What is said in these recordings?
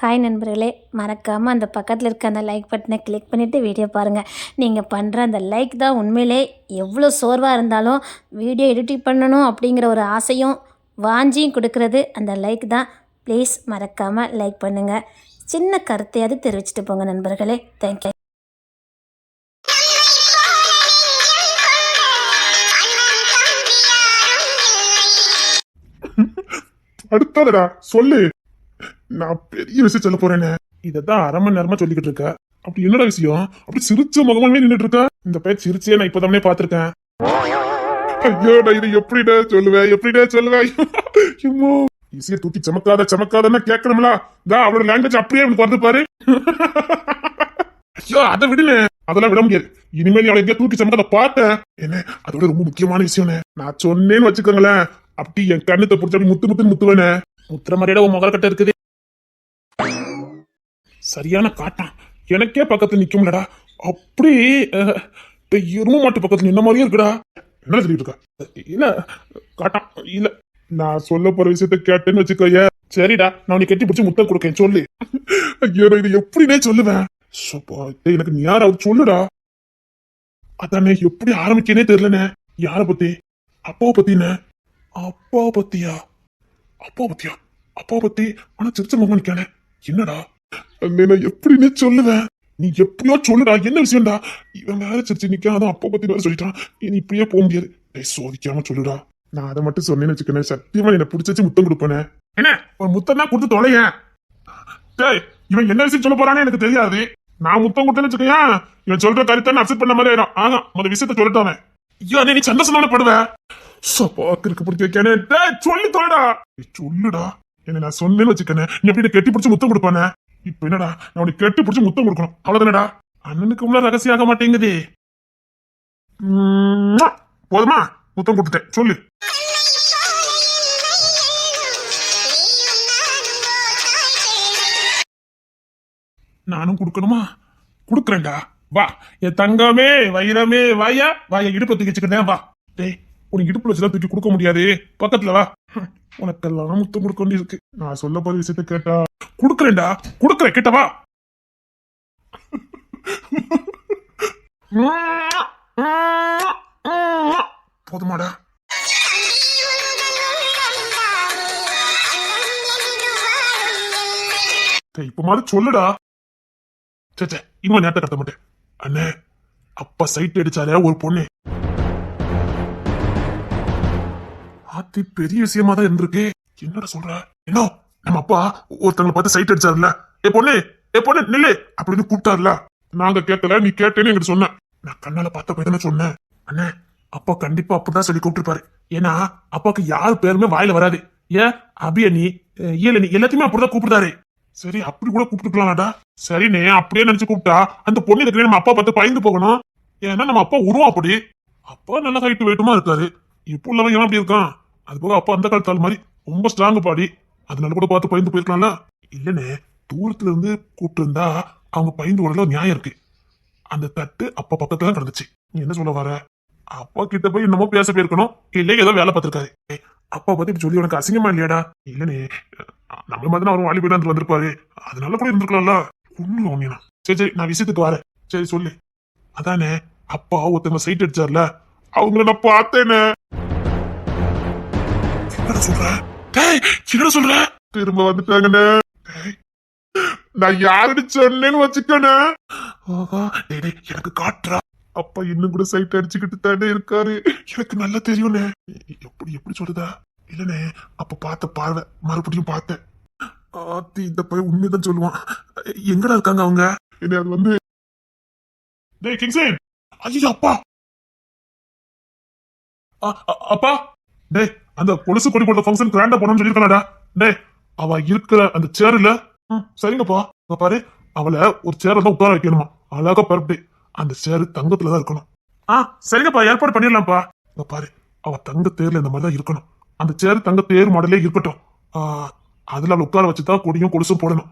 Hi நண்பர்களே, மறக்காமல் அந்த பக்கத்தில் இருக்க அந்த லைக் பட்டனை கிளிக் பண்ணிவிட்டு வீடியோ பாருங்கள். நீங்கள் பண்ணுற அந்த லைக் தான் உண்மையிலே எவ்வளோ சோர்வாக இருந்தாலும் வீடியோ எடிட்டிங் பண்ணணும் அப்படிங்கிற ஒரு ஆசையும் வாஞ்சியும் கொடுக்கறது அந்த லைக் தான். ப்ளீஸ் மறக்காமல் லைக் பண்ணுங்கள். சின்ன கருத்தையாவது தெரிவிச்சிட்டு போங்க நண்பர்களே. தேங்க்யூ. அடுத்தடா சொல்லு. நான் பெரிய விஷயம் சொல்ல போறேன்னு இததான் அரை மணி நேரமா சொல்லிக்கிட்டு இருக்க. அப்படி என்னடா விஷயம்? அப்படி சிரிச்ச முகமாவே நின்றுட்டு இருக்க. இந்த பையன் சிரிச்சே நான் இப்பதானே பாத்திருக்கேன். ஐயோடா, இது எப்படிடா சொல்லுவேன் ஈஸியா தூக்கி சமக்காதன்னா கேட்கணும்ல. அவளோட லாங்குவேஜ் அப்படியே அவனுக்கு வந்து பாரு. ஐயோ, அதை விடுனே, அதெல்லாம் விட முடியாது. இனிமேல் அவளை எங்கேயா தூக்கி சமக்காத பார்த்தேன் என்ன, அதோட ரொம்ப முக்கியமான விஷயம் நான் சொன்னேன்னு வச்சுக்கோங்களேன், அப்படி என் கண்ணத்தை பிடிச்ச அப்படி முத்துவேனே. முத்துற மாதிரியோட உன் முகல் கட்ட இருக்குது. சரியான காட்டான், எனக்கே பக்கத்துல நிக்கும்லடா. அப்படி எரும மாட்டு பக்கத்துல நின்ன மாதிரியே இருக்குடா. என்ன சொல்லிட்டு இருக்க? இல்ல காட்டான், இல்ல நான் சொல்ல போற விஷயத்த கேட்டேன்னு வச்சுக்கோய. சரிடா, நான் உனக்கு கட்டி பிடிச்சி முத்தம் கொடுக்கேன், சொல்லு. ஐயோ, இது எப்படினே சொல்லுவேன். எனக்கு நீ யார் அவர் சொல்லுடா. அதானே, எப்படி ஆரம்பிக்கனே தெரியலனே. யார பத்தி? அப்பாவை பத்தின. அப்பாவை பத்தியா? அப்பா பத்தி ஆனா சிரிச்ச முகம் நிக்கானே, என்னடா? நான் எப்படின்னு சொல்லுவேன்? நீ எப்படியோ சொல்லுடா, என்ன விஷயம்டா? இவன் வேற சிரிச்சு நிக்காதான், அப்பா பத்தி வேற சொல்லிட்டான். நீ இப்படியே போக முடியாது. சோதிக்காம சொல்லுடா. நான் அதை மட்டும் சொன்னேன்னு வச்சுக்கேன், சத்தியமா என்ன பிடிச்சி முத்தம் கொடுப்பேனே. என்ன ஒரு முத்தம் தான் கொடுத்து தொலைய. இவன் என்ன விஷயம் சொல்ல போறானே எனக்கு தெரியாது. நான் முத்தம் கொடுத்தேன்னு வச்சுக்கேன், இவன் சொல்ற கருத்தை அக்செப்ட் பண்ண மாதிரி ஆயிரும். ஆனா அந்த விஷயத்த சொல்லிட்டானே. ஐயோ, நீ சந்தோஷமான படுவேன். சொல்லி தோடா, சொல்லுடா. என்ன நான் சொன்னேன்னு வச்சுக்கேன், நீ எப்படி கெட்டி பிடிச்சி முத்தம் கொடுப்பானே. இப்ப என்னடா, நான் உனக்கு கெட்டி பிடிச்சி முத்தம் கொடுக்கணும், அவ்வளவுதானடா. அண்ணனுக்கு உள்ள ரகசியம் ஆக மாட்டேங்குது. போதுமா? முத்தம் கொடுத்துட்டேன், சொல்லு. நானும் கொடுக்கணுமா? கொடுக்குறேன்டா, வா என் தங்கமே, வைரமே, வாயா இடுப்பை தூக்கி வச்சுக்கிறேன், வா. டேய், உனக்கு இடுப்புல வச்சுதான் தூக்கி கொடுக்க முடியாது, பக்கத்துல வா. உனக்கெல்லாம் முத்தம் கொடுக்க வேண்டி இருக்கு. நான் சொல்ல போற விஷயத்த கேட்டா கொடுக்குறேன்டா, கொடுக்குறேன், கேட்டவா. போதுமாடா? இப்ப மாதிரி சொல்லுடா. சே, இன்னும் நேரத்தை கட்ட மாட்டேன். அண்ணே, அப்பா சைட் அடிச்சாரே ஒரு பொண்ணு, ஆத்தி பெரிய விஷயமா தான் இருந்திருக்கு. என்னடா சொல்ற? என்ன நம்ம அப்பா ஒருத்தங்களை பார்த்து சைட் அடிச்சாருல, ஏ பொண்ணு நில்லு அப்படின்னு கூப்பிட்டாருல. நாங்க கேட்கல, நீ கேட்டேன்னு எங்கிட்ட சொன்ன. நான் கண்ணால பார்த்த போய் தானே சொன்னேன். அண்ணே, அப்பா கண்டிப்பா அப்படிதான் சொல்லி கூப்பிட்டுருப்பாரு. ஏன்னா அப்பாவுக்கு யாரு பேருமே வாயில வராது. ஏன் அபியனி, இயலனி எல்லாத்தையுமே அப்படிதான் கூப்பிடுறாரு. சரி, அப்படி கூட கூப்பிட்டுக்கலாம்டா. சரிண்ணே, அப்படியே நினைச்சு கூப்பிட்டா அந்த பொண்ணு இருக்கிற நம்ம அப்பா பார்த்து பயந்து போகணும். ஏன்னா நம்ம அப்பா உருவம் அப்படி. அப்பா நல்ல ஹைட் வெயிட்டுமா இருக்காரு. இப்போ உள்ளவன் ஏன் அப்படி இருக்கான்? அது போக அப்பா அந்த காலத்தால் மாதிரி ரொம்ப ஸ்ட்ராங் பாடி, அதனால கூட பார்த்து பயந்து போயிருக்கலாம்ல. இல்லன்னு தூரத்துல இருந்து கூப்பிட்டு இருந்தா அவங்க பயந்து உடல நியாயம் இருக்கு. அந்த தட்டு அப்பா பக்கத்துல தான் கிடந்துச்சு. நீ என்ன சொல்ல வர? அப்பா கிட்ட போய் என்னமோ பேச போயிருக்கணும், இல்ல ஏதோ வேலை பார்த்திருக்காரு. அப்பா பத்தி இப்படி சொல்லி உனக்கு அசிங்கமா இல்லையாடா? இல்லன்னு நம்மள மாதிரி அவரும் வாலி போயிட்டு வந்திருப்பாரு, அதனால கூட இருந்திருக்கலாம்ல. ஒண்ணு ஒண்ணா. சரி, நான் விஷயத்துக்கு வரேன். சரி சொல்லு. அதானே, அப்பா ஒருத்தவங்க சைட் அடிச்சார்ல, அவங்கள நான் பார்த்தேனே. என்ன சொல்ற? திரும்ப வந்துட்டாங்கண்ணே. நான் யாருன்னு சொன்னேன்னு வச்சுக்கண்ணே. எனக்கு காட்டுறா. அப்பா இன்னும் கூட சைட் அடிச்சுக்கிட்டு தானே இருக்காரு, எனக்கு நல்லா தெரியும்ண்ணே. எப்படி சொல்றதா? இல்லண்ணே, அப்ப பார்த்த பார்வை மறுபடியும் பார்த்தேன். ஆத்தி, இந்த பையன் உண்மைதான் சொல்லுவான். எங்கடா இருக்காங்க அவங்க? என்ன அது வந்து டேய் கிங்ஸன். ஐயோ அப்பா, அப்பா. டேய், அந்த பொலிசு கொடி போட்ட ஃபங்க்ஷன் கிராண்டா போனோம்னு சொல்லிருக்கானடா. டேய், அவ இருக்கிற அந்த சேர்ல. சரிங்கப்பா, பாரு, அவளை ஒரு சேர்ல தான் உட்கார வைக்கணுமா, அழகா பரப்பு. அந்த சேரு தங்கத்துலதான் இருக்கணும். சரிங்கப்பா, ஏற்பாடு பண்ணிடலாம்ப்பா. பாரு, அவ தங்க தேர்ல இந்த மாதிரிதான் இருக்கணும். அந்த சேரு தங்க தேர் மாடலே இருக்கட்டும். அதுல அவளை உட்கார வச்சுதான் கொடியும் கொலுசும் போடணும்.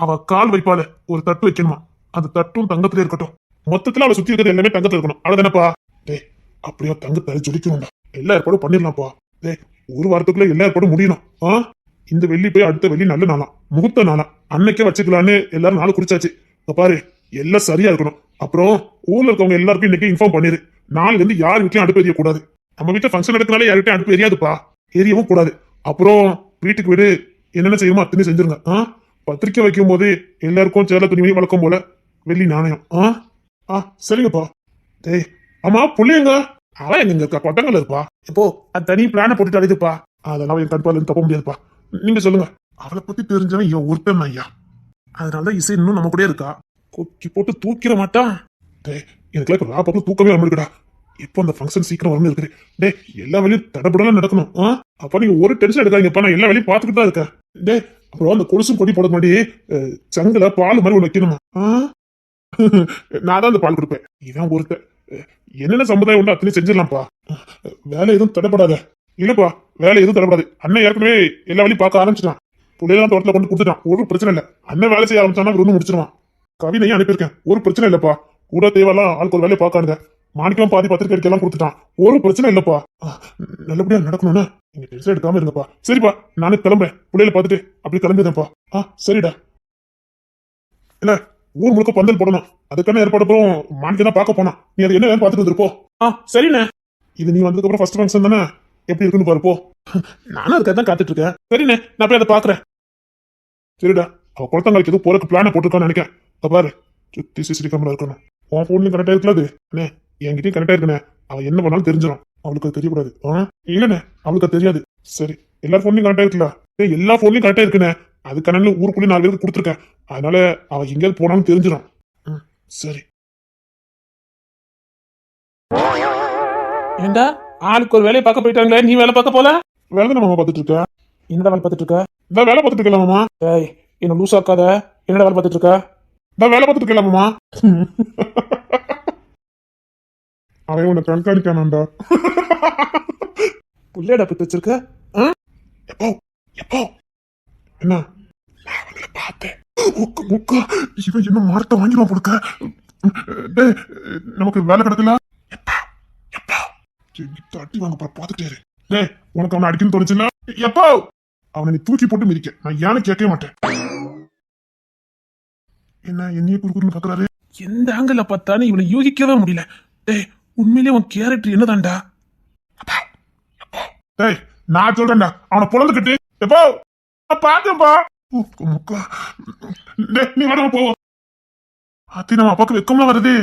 அவ கால் வைப்பால ஒரு தட்டு வைக்கணுமா, அந்த தட்டும் தங்கத்திலே இருக்கட்டும். மொத்தத்துல அவளை சுத்தி இருக்கிறது எல்லாமே தங்கத்துல இருக்கணும், அவ்வளவுதானப்பா? டேய், அப்படியே தங்கத்தை ஜொலிக்கணும்டா. எல்லா ஏற்பாடும் பண்ணிடலாம்ப்பா. டேய், ஒரு வாரத்துக்குள்ள எல்லா ஏற்பாடும் முடியணும். இந்த வெள்ளி போய் அடுத்த வெள்ளி நல்ல நாளாம், முகூர்த்த நாளாம், அன்னைக்கே வச்சுக்கலான்னு எல்லாரும் நாள் குறிச்சாச்சு. இங்க பாரு, எல்லாம் சரியா இருக்கணும். அப்புறம் ஊர்ல இருக்கவங்க எல்லாருக்கும் இன்னைக்கு இன்ஃபார்ம் பண்ணிரு. நாளைல இருந்து யார் வீட்லயும் அடுப்பு எரிய கூடாது. நம்ம வீட்டுல ஃபங்க்ஷன் எடுக்கனாலே யார்கிட்டயும் அடுப்பு எரியாதுப்பா, எரியவும் கூடாது. அப்புறம் வீட்டுக்கு வீடு என்னென்ன செய்யுமோ அத்தனை செஞ்சிருங்க. பத்திரிக்கை வைக்கும் போது எல்லாருக்கும் சேல துணிமணி வழக்கம் போல வெள்ளி நாணயம். சரிங்கப்பா. டேய் ஆமா புள்ளியங்க, அவன் எங்க இருக்கா? கொட்டங்கள் இருப்பா. இப்போ அது தனி பிளான போட்டுட்டு அழைதுப்பா. அதெல்லாம் என் கண்பால தப்ப முடியாதுப்பா. நீங்க சொல்லுங்க. அவளை பத்தி தெரிஞ்சவன் இவன் ஒருத்தன் ஐயா. அதனாலதான் இசை இன்னும் நம்ம கூட இருக்கா. கொக்கி போட்டு தூக்கிட மாட்டான். டேய் எனக்குலாம் இப்ப ராப்பத்துல தூக்கமே வந்துருக்குடா. இப்போ அந்த ஃபங்க்ஷன் சீக்கிரம் வரணும் இருக்குது. டே எல்லா வேலையும் தடபுடலாம் நடக்கணும். அப்ப நீங்க ஒரு டென்ஷன் எடுக்காதீங்கப்பா, நான் எல்லா வேலையும் பார்த்துக்கிட்டு தான் இருக்கேன். டே அப்புறம் அந்த கொலுசும் கொடி போட முன்னாடி சங்குல பால் மாதிரி ஒண்ணு வைக்கணுமா? நான் தான் அந்த பால் கொடுப்பேன். இதான் ஒருத்தன் என்னென்ன சமுதாயம் உண்டு அத்தனை செஞ்சிடலாம்ப்பா. வேலை எதுவும் தடைப்படாத. இல்லப்பா வேலை எதுவும் தடைப்படாது. அண்ணன் ஏற்கனவே எல்லா வேலையும் பார்க்க ஆரம்பிச்சிட்டான். பிள்ளைலாம் தோட்டத்துல கொண்டு கொடுத்துட்டான். ஒரு பிரச்சனை இல்லை. அண்ணன் வேலை செய்ய ஆரம்பிச்சானா விருந்து முடிச்சிருவான். கவிதையும் அனுப்பியிருக்கேன். ஒரு பிரச்சனை இல்லப்பா. கூட தேவையெல்லாம் ஆளுக்கு ஒரு வேலையை பார்க்கானுங்க. மாணிக்கம் பாதி பத்திரிக்கை அடிக்கலாம் கொடுத்துட்டான். ஒரு பிரச்சனை இல்லப்பா. நல்லபடியா நடக்கணும்னா நீங்க டென்ஷன் எடுக்காம இருங்கப்பா. சரிப்பா நானே கிளம்புறேன். பிள்ளைகளை பார்த்துட்டு அப்படி கிளம்பிடுறேன்ப்பா. சரிடா. இல்ல ஊர் முழுக்க பந்தல் போடணும். அதுக்கான ஏற்பாடு அப்புறம் மாணிக்கம் தான் பார்க்க போனா. நீ அது என்ன வேணும் பார்த்துட்டு வந்துருப்போ. சரிண்ணே. இது நீ வந்ததுக்கு அப்புறம் ஃபர்ஸ்ட் ஃபங்க்ஷன் தானே, எப்படி இருக்குன்னு பாருப்போ. நானும் அதுக்காக தான் காத்துட்டு இருக்கேன். சரிண்ணே நான் போய் அதை பாக்குறேன். சரிடா. அவ குளத்தங்களுக்கு எதுவும் போறதுக்கு பிளான போட்டுருக்கான்னு நினைக்கிறேன். பாரு சுத்தி சிசிடி கேமரா இருக்கணும். உன் போன்லயும் கரெக்டா இருக்கலாம். அண்ணே என்கிட்டயும் கரெக்டா இருக்குண்ணே. அவ என்ன பண்ணாலும் தெரிஞ்சிடும். அவளுக்கு அது தெரியக்கூடாது. இல்லண்ணே அவளுக்கு அது தெரியாது. சரி எல்லா போன்லயும் கரெக்டா இருக்கலாம். எல்லா போன்லயும் கரெக்டா இருக்குண்ணே. அது கண்ணு ஊருக்குள்ளே 4 பேருக்கு கொடுத்துருக்கேன். அதனால அவ எங்கேயாவது போனாலும் தெரிஞ்சிடும். சரி. ஏண்டா ஆளுக்கு ஒரு வேலையை பார்க்க போயிட்டாங்களே, நீ வேலை பார்க்க போல? வேலை தான் மாமா பார்த்துட்டு இருக்க. என்னடா வேலை பார்த்துட்டு இருக்க? இந்த வேலை பார்த்துட்டு இருக்கல மாமா. ஏய் என்ன லூஸ் ஆக்காத. என்னடா வேலை பார்த்துட்டு இருக்க? இந்த வேலை பார்த்துட்டு இருக்கல மாமா. அவன் உன்னை கண்காணிக்கானாண்டா. புள்ளையடா பத்தி வச்சிருக்க? எப்போ எப்போ என்ன நான் அவங்கள பார்த்தேன். இவன் என்ன மார்ட்ட வாங்கிடுவான் கொடுக்க. நமக்கு வேலை கிடக்கல. தட்டி வாங்க பார்த்துட்டே. டே உனக்கு அவனை அடிக்கணும்னு தோணுச்சுன்னா எப்போ அவனை நீ தூக்கி போட்டு மிதிக்க. நான் ஏன்னு கேட்கவே மாட்டேன். என்ன என்னைய குறுக்குன்னு பாக்குறாரு. எந்த ஆங்கிள் பார்த்தாலும் இவனை யூகிக்கவே முடியல. டேய் உண்மையிலேயே உன் கேரக்டர் என்னதான்டா? டேய் நான் சொல்றேன்டா அவனை பொழந்துக்கிட்டு எப்போ பாத்துப்பா. நீ வர போ. அத்தி நம்ம அப்பாக்கு வெக்கம்லாம் வருது.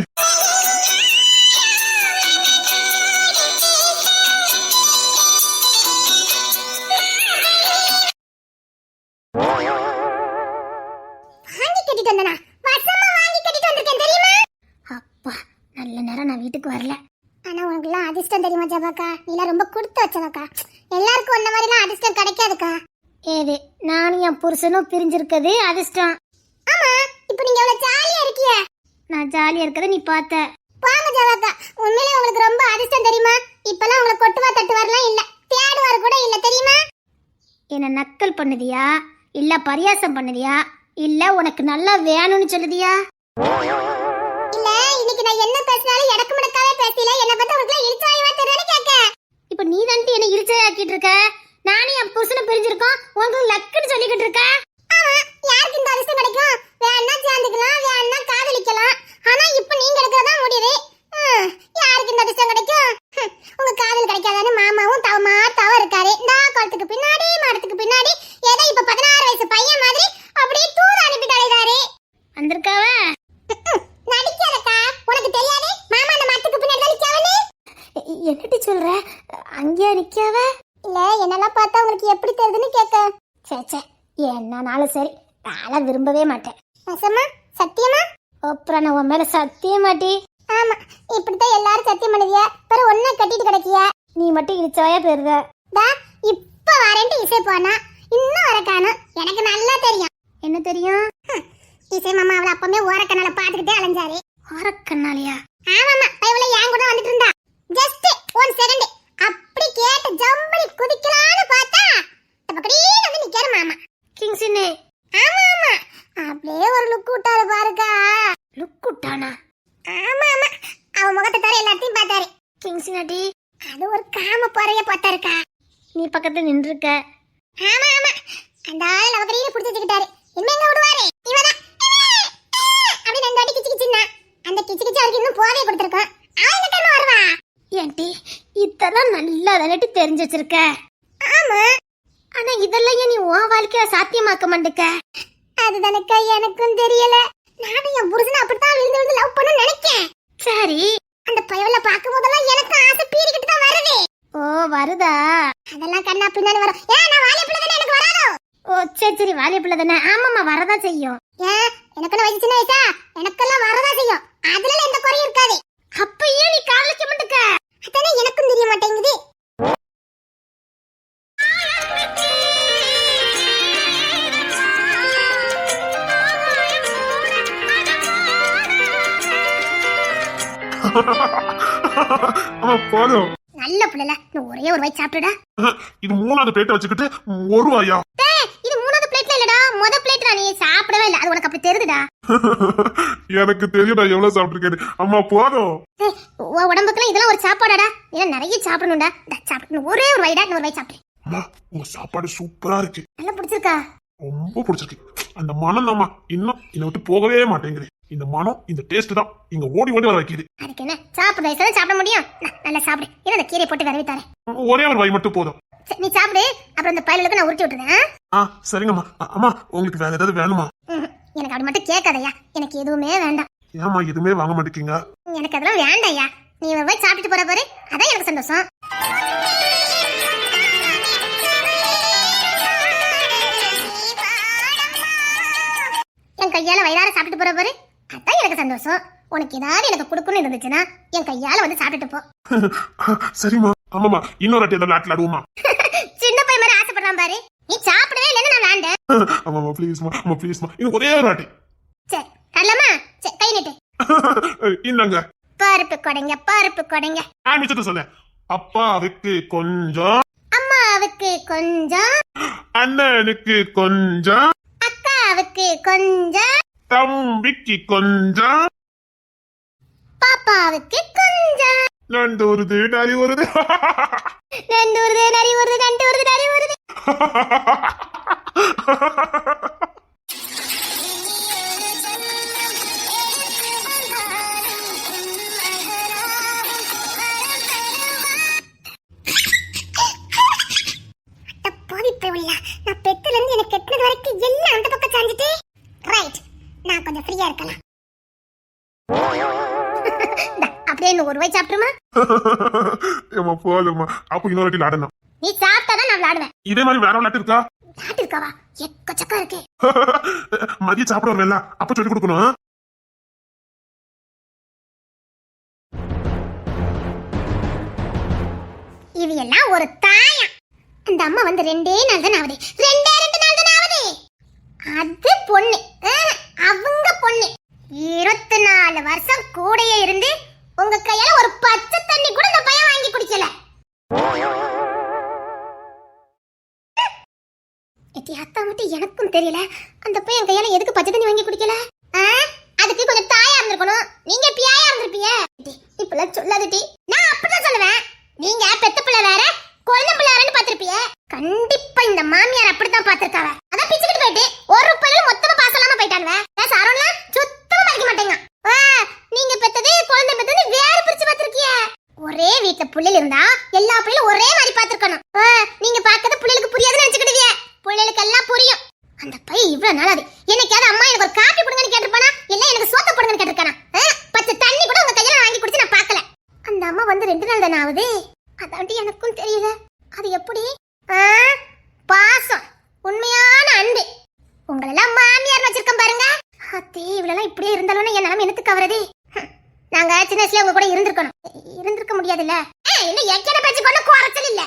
நல்ல நேரம் நான் வீட்டுக்கு வரல. ஆனா உனக்குலாம் அதிர்ஷ்டம் தெரியுமா ஜபாக்கா? நீலாம் ரொம்ப கொடுத்து வச்சதாக்கா. எல்லாருக்கும் ஒன்ன மாதிரிலாம் அதிர்ஷ்டம் கிடைக்காதுக்கா. ஏது நானும் என் புருஷனும் பிரிஞ்சிருக்கிறது அதிர்ஷ்டம். ஆமா இப்போ நீங்க எவ்வளவு ஜாலியா இருக்கிய. நான் ஜாலியா இருக்கத நீ பார்த்த. பாங்க ஜபாக்கா உண்மையிலே உங்களுக்கு ரொம்ப அதிர்ஷ்டம் தெரியுமா? இப்பலாம் உங்களை கொட்டுவா தட்டுவார்லாம் இல்ல, தேடுவார் கூட இல்ல தெரியுமா? என்ன நக்கல் பண்ணுதியா இல்ல பரியாசம் பண்ணுதியா இல்ல உனக்கு நல்லா வேணும்னு சொல்லுதியா? இல்ல இன்னைக்கு நான் என்ன பேசினாலும் எடக்கு மடக்காவே பேசல. என்ன பத்தி உங்களுக்கு இழுச்சாயவா தெரியல கேக்க. இப்போ நீ தான் என்ன இழுச்சாயாக்கிட்டு இருக்க. நானே என் புருஷனை பிரிஞ்சிருக்கோம் உங்களுக்கு லக்குன்னு சொல்லிக்கிட்டு இருக்க. ஆமா யாருக்கு இந்த அதிர்ஷ்டம் கிடைக்கும்? வேணா சேர்ந்துக்கலாம் வேணா காதலிக்கலாம். ஆனா இப்போ நீங்க எடுக்கிறதா முடியுது. யாருக்கு இந்த அதிர்ஷ்டம் கிடைக்கும்? உங்க காதல் கிடைக்காதான்னு மாமாவும் தவ இருக்காரு. இந்த குளத்துக்கு பின்னாடி மரத்துக்கு பின்னாடி ஏதோ இப்ப 16 வயசு பையன் மாதிரி அப்படியே தூர அனுப்பிட்டு அழைதாரு. வந்திருக்காவ நடிக்காதக்கா. உனக்கு தெரியாது மாமா அந்த மரத்துக்கு பின்னாடி நிக்காவனே. என்னடி சொல்ற? அங்கேயா நிக்காவ? இல்ல என்னெல்லாம் பார்த்தா உங்களுக்கு எப்படி தெரியுதுன்னு கேட்க. சே என்னனாலும் சரி நான் விரும்பவே மாட்டேன். நசமா சத்தியமா? அப்புறம் நான் உன் மேல சத்தியமாட்டி. ஆமா இப்படித்தான் எல்லாரும் சத்தியம் பண்ணுவியா, பிறகு ஒன்ன கட்டிட்டு கிடக்கியா. நீ மட்டும் இழுச்சவாயா போயிருத. இப்ப வரேன்ட்டு இசை போனா இன்னும் வர காணும். எனக்கு நல்லா தெரியும். என்ன தெரியும்? இசை மாமா அவளை அப்பமே ஓரக்கண்ணால பாத்துக்கிட்டே அலைஞ்சாரு. ஓரக்கண்ணாலியா? ஆமாமா இவளை என் கூட வந்துட்டு இருந்தா. ஜஸ்ட் 1 செகண்ட் அப்படி கேட்டு ஜம்பளி குதிக்கலான்னு பார்த்தா பக்கடியே வந்து நிக்காரு மாமா. கிங்ஸ்னே? ஆமா அப்படியே ஒரு லுக் விட்டாரு பாருக்கா. லுக் விட்டானா? ஆமா அவ முகத்தை தர எல்லாத்தையும் பார்த்தாரு. கிங்ஸ்னாடி அது ஒரு காம போறைய பார்த்தாருக்கா. நீ பக்கத்துல நின்றுக்க. ஆமா அந்த ஆள் அவரையே புடிச்சு வச்சுக்கிட்டாரு. இனிமே எங்க விடுவாரு? இவதான் அப்படி 2 வாட்டி கிச்சு கிச்சுன்னா அந்த கிச்சு கிச்சு அவருக்கு இன்னும் போவே கொடுத்துருக்கான். அவன் எங்க டைம் வருவா? ஏன்டி இதெல்லாம் நல்லா விளையாட்டு தெரிஞ்சு வச்சிருக்க. ஆமா, ஆனா இதெல்லாம் ஏன் நீ உன் வாழ்க்கைய சாத்தியமாக்க மாட்டேக்க? அதுதானக்கா எனக்கும் தெரியல. நானும் என் புருஷனை அப்படித்தான் விழுந்து விழுந்து லவ் பண்ண நினைக்கேன். சரி, அந்த பயவல பாக்கும் போதெல்லாம் எனக்கு ஆசை பீறிக்கிட்டு தான் வருது. ஓ வருதா? அதெல்லாம் கண்ணா பின்னாடி வரும். ஏன் நான் வாலிபுள்ள தானே, எனக்கு வராதோ? ஓ சரி சரி, வாலிபுள்ள தானே. ஆமாமா வரதா செய்யும். ஏன் எனக்கு வயசு சின்ன வயசா? எனக்கெல்லாம் வரதா செய்யும். அதுல எந்த குறையும் இருக்காது. அப்ப ஏன் நீ காதலிக்க மாட்டேக்க? அதானே எனக்கும் தெரிய மாட்டேங்குது. ஆமா போதும். நல்ல பிள்ளைல நீ ஒரே ஒரு வாய் சாப்பிட்டுடா. இது 3வது பிளேட்டை வச்சுக்கிட்டு 1 ரூபாயா? இது 3வது பிளேட்ல இல்லடா, முத பிளேட்ல நீ சாப்பிடவே இல்ல. அது உனக்கு அப்படி தெரியுதுடா. எனக்கு தெரியும் நான் எவ்வளவு சாப்பிட்டுருக்கேன். அம்மா போதும். உன் உடம்புக்குலாம் இதெல்லாம் ஒரு சாப்பாடாடா. இதெல்லாம் நிறைய சாப்பிடணும்டா. சாப்பிட்டு ஒரே ஒரு வாய்டா, இன்னொரு வாய் சாப்பிடு. அம்மா உங்க சாப்பாடு சூப்பரா இருக்கு. நல்லா பிடிச்சிருக்கா? ரொம்ப பிடிச்சிருக்கு. அந்த மனம் தாம்மா இன்னும் என்னை விட்டு போகவே மாட்டேங்குது. இந்த மனம், இந்த டேஸ்ட் தான் இங்க ஓடி ஓடி வர வைக்குது. அதுக்கு என்ன, சாப்பிட வயசுல சாப்பிட முடியும். நல்லா சாப்பிடு. இதை அந்த கீரை போட்டு விரவி தரேன். ஒரே ஒரு வாய் மட்டும் போதும். நீ சாப்பிடு. அப்புறம் இந்த பயலுக்கு நான் உருட்டி விட்டுறேன். சரிங்கம்மா. அம்மா உங்களுக்கு வேற ஏதாவது வேணுமா? எனக்கு அப்படி மட்டும் கேட்காதயா. எனக்கு எதுவுமே வேண்டாம். ஏமா எதுவுமே வாங்க மாட்டேங்க? எனக்கு அதெல்லாம் வேண்டாம்யா. நீ போய் சாப்பிட்டு போற பாரு, அதான் எனக்கு சந்தோஷம். என் கையால வயிறார சாப்பிட்டு போற பாரு, அதான் எனக்கு சந்தோஷம். உனக்கு ஏதாவது எனக்கு கொடுக்கணும்னு இருந்துச்சுன்னா என் கையால வந்து சாப்பிட்டுட்டு போ. சரிம்மா. ஆமாமா, இன்னொரு வாட்டி ஏதாவது விளையாட்டுல ஆடுவோமா? சின்ன பையன் மாதிரி ஆசைப்படுறான் பாரு. நீ சாப்பிடவே இல்லைன்னு நான் வேண்டேன். ஆமாமா ப்ளீஸ்மா, அம்மா ப்ளீஸ்மா, இன்னும் ஒரே ஒரு வாட்டி. சரி தரலாமா? சரி கை நீட்டு. இந்தாங்க. பருப்பு கொடைங்க, பருப்பு கொடைங்க. நான் மிச்சத்தை சொல்ல. அப்பாவுக்கு கொஞ்சம், அம்மாவுக்கு கொஞ்சம், அண்ணனுக்கு கொஞ்சம், அக்காவுக்கு கொஞ்சம், தம்பிக்கு கொஞ்சம், பாப்பாவுக்கு கொஞ்சம். நண்டு வருது நரி வருது. நண்டு வருது நரி வருது, நண்டு வருது நரி வருது. நான் பெத்துல இருந்து எனக்கு கெட்டது வரைக்கும் எல்லாம் அந்த பக்கம் சாஞ்சிட்டு. ரைட், நான் கொஞ்சம் ஃப்ரீயா இருக்கலாம். அப்படியே இன்னும் ஒரு வாய் சாப்பிட்டுமா? ஏமா போதுமா. அப்ப இன்னொரு வாட்டி விளையாடணும். நீ சாப்பிட்டாதான் நான் விளையாடுவேன். இதே மாதிரி வேற விளையாட்டு இருக்கா? விளையாட்டு இருக்காவா? எக்கச்சக்கம் இருக்கு. மதியம் சாப்பிட வரல, அப்ப சொல்லி கொடுக்கணும். இது எல்லாம் ஒரு தாயா? அந்த அம்மா வந்து 2 நாள் தான் ஆகுது. 2 நாள் தான் ஆகுது. அது பொண்ணு, அவங்க பொண்ணு 24 வருஷம் கூடயே இருந்து உங்க கையால ஒரு பச்சை தண்ணி கூட இந்த பையன் வாங்கி குடிக்கல. அத்தா மட்டும் எனக்கும் தெரியல, அந்த பையன் கையால எதுக்கு பச்சை தண்ணி வாங்கி குடிக்கல? அதுக்கு கொஞ்சம் தாயா இருந்திருக்கணும். நீங்க பியாயா இருந்திருப்பீங்க. இப்பெல்லாம் சொல்லாதடி. நான் அப்படிதான் சொல்லுவேன். நீங்க பெத்த பிள்ளை வேற, குழந்தை பிள்ளை வேறன்னு பாத்திருப்பீங்க. கண்டிப்பா இந்த மாமியார் அப்படித்தான் பாத்திருக்காவ. அதான் பிச்சுக்கிட்டு போயிட்டு ஒரு பையில மொத்தமா பாஸ் இல்லாம போயிட்டானுவ. சாரோன்லாம் சுத்தமா மறைக்க மாட்டேங்க. நீங்க பெத்தது குழந்தை பெத்தது வேற பிரிச்சு பாத்திருக்கிய. ஒரே வீட்டுல புள்ளைல இருந்தா எல்லா பிள்ளைகளும் ஒரே மாதிரி பாத்துருக்கணும். நீங்க பாக்கிறது பிள்ளைகளுக்கு புரியாதுன்னு நினைச்சுக்கிடுவிய. பிள்ளைகளுக்கு எல்லாம் புரியும். அந்த பையன் இவ்வளவு நாளாது என்னைக்காவது அம்மா எனக்கு ஒரு காப்பி கொடுங்கன்னு கேட்டிருப்பானா, இல்ல எனக்கு சோத்த போடுங்கன்னு கேட்டிருக்கானா? பச்சை தண்ணி கூட உங்க கையில வாங்கி குடிச்சு நான் பாக்கல. அந்த அம்மா வந்து 2 நாள் தானே ஆகுது. அதாண்டி எனக்கும் தெரியல. அது எப்படி பாசம், உண்மையான அன்பு. உங்களெல்லாம் மாமியார் வச்சிருக்கேன் பாருங்க. அத்தே இவ்வளவு இப்படியே இருந்தாலும் என் நிலைமை எனக்கு கவரது. நாங்க சின்ன வயசுல உங்க கூட இருந்திருக்க முடியாதுல்ல. என்ன எக்கன பேச்சு கொண்டு குறைச்சல் இல்ல.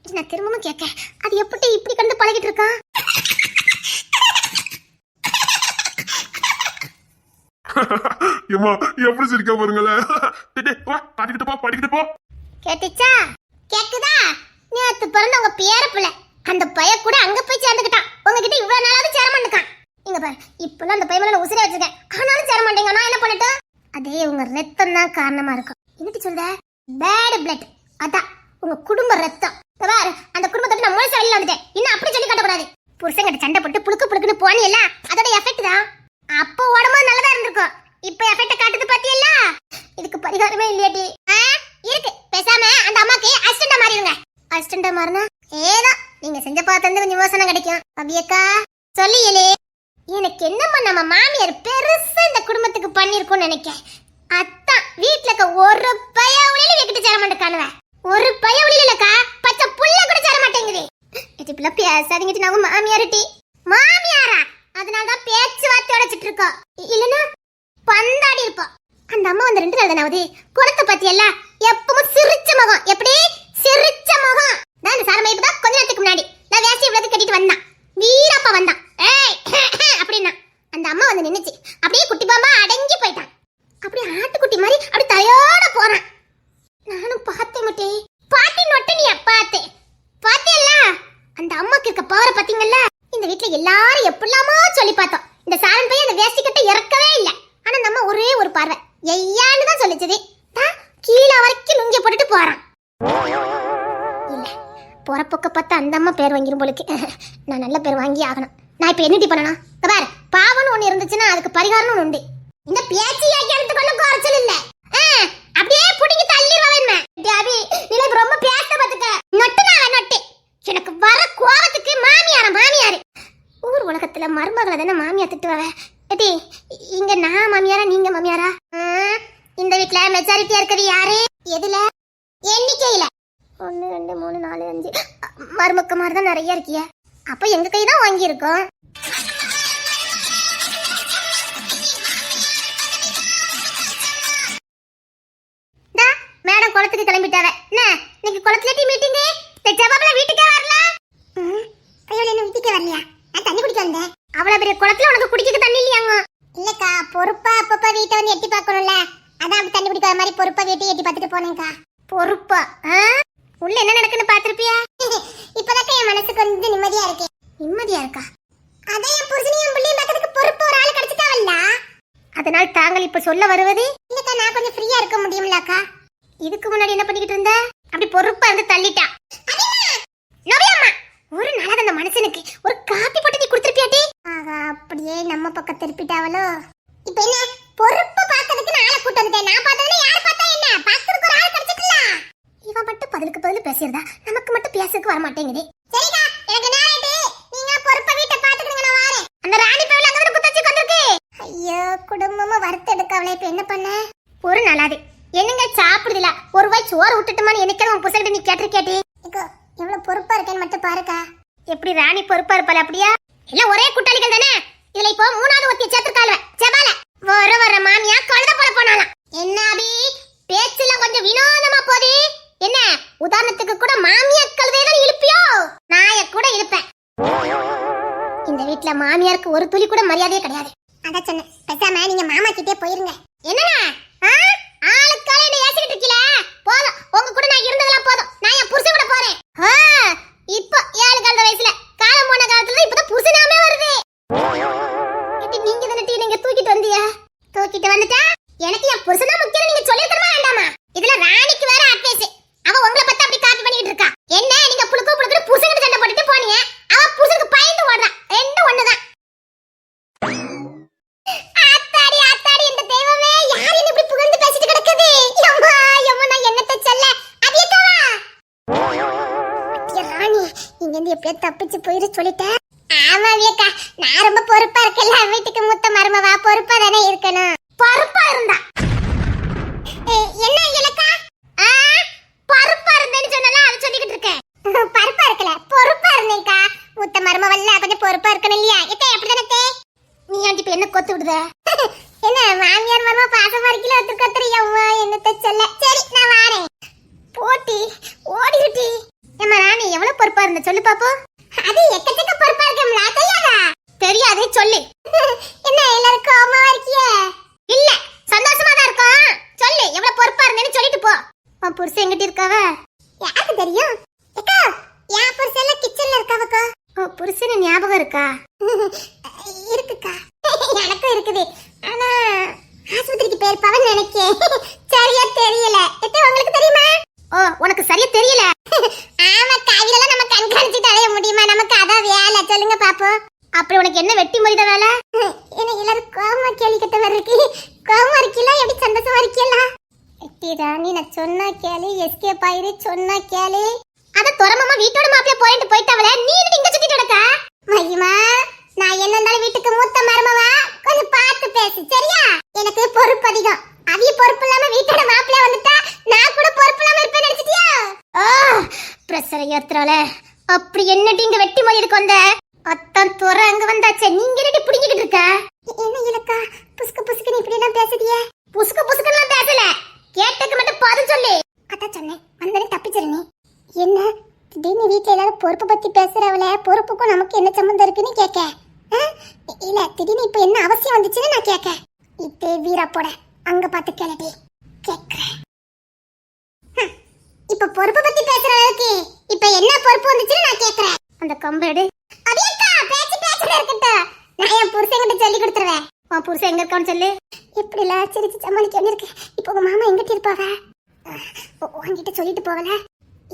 நான் திரும்பவும் கேட்க, அது எப்படி இப்படி கண்டு பழகிட்டு இருக்கான்? ஏமா எப்படி சிரிக்க பாருங்களேன். படிக்கிட்டு போ. கேட்டுச்சா? கேக்குதா? நேத்து பிறந்த உங்க பேர பிள்ளை அந்த பைய கூட அங்க போய் சேர்ந்துக்கிட்டான். உங்ககிட்ட இவ்வளவு நாளாவது சேர மாட்டேங்கான். இங்க பாரு, இப்பெல்லாம் அந்த பையன் மேல நான் உசிரே வச்சிருக்கேன். ஆனாலும் சேர மாட்டேங்க. நான் என்ன பண்ணட்டும்? அதே உங்க ரத்தம் தான் காரணமா இருக்கும். என்னட்டு சொல்ற? Bad blood. அதான் உங்க குடும்ப ரத்தம். பாரு, அந்த குடும்பத்தை நான் முழுசா வெளியில வந்துட்டேன். இன்னும் அப்படி சொல்லி காட்டக்கூடாது. புருஷங்கிட்ட சண்டை போட்டு புளுக்கு புளுக்குன்னு போனியல்ல அதோட எஃபெக்ட் தான். அப்போ உடம்பு நல்லதா இருந்திருக்கும். இப்ப எஃபெக்ட் காட்டுது பாத்தியல்ல. இதுக்கு பரிகாரமே இல்லையாடி? இருக்கு. பேசாம அந்த அம்மாக்கு அசிஸ்டண்டா மாறிடுங்க. அசிஸ்டண்டா மாறினா ஏதோ நீங்க செஞ்ச பார்த்தது கொஞ்சம் யோசனை கிடைக்கும். அபியக்கா சொல்லியலே. எனக்கு என்னம்மா நம்ம மாமியார் பெருசா இந்த குடும்பத்துக்கு பண்ணிருக்கோம்னு நினைக்கிறேன். அத்தான் வீட்டுல இருக்க ஒரு பையவளியில வெக்கிட்டு சேர மாட்டேக்கானுவேன். ஒரு பையவளியில இல்லக்கா பச்சை புள்ள கூட சேர மாட்டேங்குது. இப்படி பேசாதீங்க. நாங்க மாமியார்ட்டி மாமியாரா? அதனாலதான் பேச்சு வார்த்தை உடைச்சிட்டு இருக்கோம். இல்லன்னா பந்தாடி இருப்போம். அந்த அம்மா வந்து 2 நாள் தானாவது குளத்தை பத்தி எல்லாம் எப்பவும் சிரிச்ச முகம். எப்படி சிரிச்ச முகம்? நான் இந்த சாரமா இப்பதான் கொஞ்ச நேரத்துக்கு முன்னாடி நான் வேசி இவ்வளவு கட்டிட்டு வந்தான். வீரப்பா வந்தான். ஏய் அப்படின்னா அந்த அம்மா வந்து நின்னுச்சு. அப்படியே குட்டி பாம்பா அடங்கி போயிட்டான். அப்படியே ஆட்டுக்குட்டி மாதிரி அப்படி தலையோட போறான். நானும் பார்த்தேன் முட்டே. பாட்டி நொட்டனியா பார்த்தேன். பாத்தியல்ல அந்த அம்மாக்கு இருக்க பவரை பாத்தீங்கல்ல. இந்த வீட்டுல எல்லாரும் எப்படிலாமோ சொல்லி பார்த்தோம். இந்த சாரன் பையன் அந்த வேஷ்டி கட்ட இறக்கவே இல்லை. ஆனா அந்த அம்மா ஒரே ஒரு பார்வை ஐயான்னு தான் சொல்லிச்சது. கீழே வரைக்கும் நுங்கிய போட்டுட்டு போறான். இல்ல போற பக்க பார்த்தா அந்த அம்மா பேர் வாங்கிரும் போலுக்கு. நான் நல்ல பேர் வாங்கி ஆகணும். நான் இப்ப என்னடி பண்ணணும்? பாரு பாவம்னு ஒண்ணு இருந்துச்சுன்னா அதுக்கு பரிகாரம்னு உண்டு. இந்த பேச்சு ஏக்கிறதுக்குள்ள குறைச்சல் இல்ல. அப்படியே புடிங்கி தள்ளிடுவேன். அபி நீல ரொம்ப பேச பாத்துக்க. நொட்டுனால நொட்டு. எனக்கு வர கோவத்துக்கு மாமியாரு. ஊர் உலகத்துல மருமகளை தானே மாமியார் திட்டுவாங்க. ஏடி இங்க நான் மாமியாரா நீங்க மாமியாரா? இந்த வீட்ல மெஜாரிட்டியா இருக்கிறது யாரு? எதுல? எண்ணிக்கையில 1 2 3 4 5 மருமக்க மாதிரி தான் நிறைய இருக்கிய. அப்ப எங்க கை தான் வாங்கி இருக்கோம். மேடம் குளத்துக்கு கிளம்பிட்டாவ. என்ன இன்னைக்கு குளத்துல மீட்டிங்? ஜவாப்ல வீட்டுக்கே வரல. ஐயோ என்ன வீட்டுக்கே வரலையா? நான் தண்ணி குடிக்க வந்தேன். அவ்வளவு பெரிய குளத்துல உனக்கு குடிக்க தண்ணி இல்லையாங்க? இல்லக்கா பொறுப்பா அப்பப்ப வீட்டை வந்து எட்டி பார்க்கணும்ல. அதான் தண்ணி குடிக்கிற மாதிரி பொறுப்பா வீட்டை எட்டி பார்த்துட்டு போனேன்க்கா. பொறுப்பா? உள்ள என்ன நடக்குன்னு பாத்திருப்பியா? இப்பதான் என் மனசுக்கு கொஞ்சம் நிம்மதியா இருக்கு. நிம்மதியா இருக்கா? அதான் என் புருஷனையும் பிள்ளையும் பார்க்கறதுக்கு பொறுப்பு ஒரு ஆள் கிடைச்சிட்டாவல்ல. அதனால் தாங்கள் இப்ப சொல்ல வருவது? இல்லக்கா நான் கொஞ்சம் ஃப்ரீயா இருக்க முடியும்லக்கா. இதுக்கு முன்னாடி என்ன பண்ணிக்கிட்டு இருந்த? அப்படி பொறுப்பா இருந்து தள்ளிட்டா. ஒரு நாள் அந்த மனுஷனுக்கு ஒரு காப்பி போட்டு நீ கொடுத்துருப்பியாட்டி? ஆகா அப்படியே நம்ம பக்கம் திருப்பிட்டாவளோ. இப்ப என்ன பொறுப்பு பார்க்கிறதுக்கு நான் ஆளை கூட்டு வந்துட்டேன். நான் பார்த்ததுல யார் பார்த்தா என்ன? பார்க்கிறதுக்கு ஒரு ஆள் கிடைச்சிட்டல. இவன் மட்டும் பதிலுக்கு பதில் பேசியறதா நமக்கு மட்டும் பேசக்கு வர மாட்டேங்குது. சரிடா எனக்கு நேரே நீங்க பொறுப்பா வீட்டை பாத்துக்கிடுங்க நான் வரேன். அந்த ராணி பேவல அங்க வந்து குத்தச்சி வந்திருக்கு. ஐயோ குடும்பமா வறுத்து எடுக்கவளே. இப்ப என்ன பண்ண? ஒரு நாளாது என்னங்க சாப்பிடுதுல ஒரு வாய் சோறு விட்டுட்டுமான்னு என்னைக்காவது உன் புருஷன்கிட்ட நீ கேட்டிருக்கேட்டி? எவ்வளவு பொறுப்பா இருக்கேன்னு மட்டும் பாருக்கா. எப்படி ராணி பொறுப்பா இருப்பாள்? அப்படியா? எல்லாம் ஒரே கூட்டாளிகள் தானே. இதுல இப்போ 3வது ஒத்திய சேர்த்துக்கால்வ செபால வர மாமியா கழுத போல போனாலாம். என்ன அபி பேச்செல்லாம் கொஞ்சம் வினோதமா போதே. என்ன உதாரணத்துக்கு கூட மாமியா கழுதையெல்லாம் இழுப்பியோ? நாய கூட இழுப்பேன். இந்த வீட்டுல மாமியாருக்கு ஒரு துளி கூட மரியாதையே கிடையாது. அதான் சொன்னேன் பேசாம நீங்க மாமா கிட்டே போயிருங்க. என்னன்னா ஆளுக்கால என்ன ஏசிக்கிட்டு இருக்கீல? போதும் உங்க கூட நான் இருந்ததெல்லாம் போதும். நான் என் புருஷன் கூட போறேன். இப்போ 7 கலந்த வயசுல காலம் போன காலத்துல இப்பதான் புருஷனாமே வருது. நீங்க தானே நீங்க தூக்கிட்டு வந்தியா? தூக்கிட்டு வந்துட்டா எனக்கு என் புருஷனா முக்கியம் நீங்க சொல்லி தரமா வேண்டாமா? இதுல ராணிக்கு வேற அட்வைஸ். அவ உங்களை பத்தி அப்படி காப்பி பண்ணிட்டு இருக்கா. என்ன நீங்க புளுக்கு புருஷன்கிட்ட சண்டை போட்டுட்டு போனீங்க. அவ புருஷனுக்கு பயந்து ஓடுறா. ரெண்டும் ஒண்ணுதான். ஆத்தாடி இந்த தெய்வமே யார் என்ன இப்படி புகழ்ந்து பேசிட்டு கிடக்குது? அம்மா நான் என்னத்த சொல்ல? அபியக்காவா ராணி இங்க இருந்து எப்படியா தப்பிச்சு போயிரு சொல்லிட்டேன். ஆமா அபியக்கா நான் ரொம்ப பொறுப்பா இருக்கல. வீட்டுக்கு மூத்த மருமவா பொறுப்பா தானே இருக்கணும். பொறுப்பா இருந்தா என்ன இலக்கா? பொறுப்பா இருந்தேன்னு சொன்னல அத சொல்லிக்கிட்டு இருக்கேன். பொறுப்பா இருக்கல பொறுப்பா இருந்தேன்க்கா. மூத்த மருமவல்ல கொஞ்சம் பொறுப்பா இருக்கணும் இல்லையா? எத்தே அப்படிதானே? நீ ஆண்டி இப்ப என்ன கொத்து விடுத? என்ன மாமியார் மரும பாசமா இருக்கல ஒத்துக்கத்துறியா? என்னத்த சொல்ல? சரி நான் வாரேன். போட்டி ஓடிருட்டி. ஏமா ராணி எவ்வளவு பொறுப்பா இருந்த சொல்லு பாப்போம். அது எக்கச்சக்க பொறுப்பா இருக்கேம்ல தெரியாதா? தெரியாதே சொல்லு. என்ன எல்லாரும் கோவமா இருக்கியே? இல்ல சந்தோஷமா தான் இருக்கோம். சொல்லு எவ்வளவு பொறுப்பா இருந்தேன்னு சொல்லிட்டு போ. உன் புருஷன் எங்கிட்ட இருக்காவ? யாருக்கு தெரியும்? அக்கா என் புருஷன்ல கிச்சன்ல இருக்காவக்கா. உன் புருஷன் ஞாபகம் இருக்கா? இருக்குக்கா எனக்கும் இருக்குது. ஆனா ஆஸ்பத்திரிக்கு போயிருப்பாவன்னு நினைக்கேன். சரியா தெரியல. எத்தே உங்களுக்கு தெரியுமா? ஓ உனக்கு சரியா தெரியல. ஆமா காவிலெல்லாம் நம்ம கண்காணிச்சுட்டு அலைய முடியுமா? நமக்கு அதான் வேலை சொல்லுங்க பாப்போம். அப்படி உனக்கு என்ன வெட்டி மொழித வேலை? எனக்கு எல்லாரும் கோவமா கேள்வி கேட்ட மாதிரி இருக்கு. கோவமா இருக்கீங்களா எப்படி சந்தோஷமா இருக்கீங்களா? வெட்டி ராணி நான் சொன்னா கேளு, எஸ்கேப் ஆயிரு சொன்னா கேளு. அத துறமாமா வீட்டோட மாப்பிளைய போயிட்டு போயிட்டாவளே, நீ இங்க சுத்திட்டு கிடக்க? மகிமா நான் என்ன இருந்தாலும் வீட்டுக்கு மூத்த மருமவா, கொஞ்சம் பார்த்து பேசு சரியா? எனக்கு பொறுப்பு அதிகம். அவிய பொறுப்பு இல்லாம வீட்டோட மாப்பிளைய வந்துட்டா நான் கூட பொறுப்பு இல்லாம இருப்பேன் நினைச்சிட்டியா? பிரஷர் ஏத்துறால. அப்படி என்னடி இங்க வெட்டி மொழிக்கு வந்த? அத்தான் துற அங்க வந்தாச்சே, நீங்க ரெடி புடிங்கிட்டு இருக்க? என்ன இலக்கா புஸ்கு புஸ்கு நீ இப்படி எல்லாம் பேசுறியே? புஸ்கு புஸ்குலாம் பேசல, கேட்டக்கு மட்டும் பதில் சொல்லு. அதான் சொன்னேன் வந்தனே தப்பிச்சிரு. நீ என்ன திடீர்னு வீட்டுல எல்லாரும் பொறுப்பு பத்தி பேசுறவள, பொறுப்புக்கும் நமக்கு என்ன சம்பந்தம் இருக்குன்னு கேட்க? இல்ல திடீர்னு இப்ப என்ன அவசியம் வந்துச்சுன்னு நான் கேட்க. இதே வீரா போட அங்க பாத்து கேளடி கேக்குறேன். இப்ப பொறுப்பு பத்தி பேசுற அளவுக்கு இப்ப என்ன பொறுப்பு வந்துச்சுன்னு நான் கேக்குறேன். அந்த கம்பெடு அடியக்கா பேச்சு பேச்சுல இருக்கட்டும். நான் என் புருஷன்கிட்ட சொல்லி கொடுத்துருவேன். உன் புருஷன் எங்க இருக்கான்னு சொல்லு. எப்படி இல்ல சிரிச்சு சமாளிக்க வேண்டியிருக்கு. இப்போ உங்க மாமா எங்கிட்ட இருப்பாவ? உன்கிட்ட சொல்லிட்டு போகல.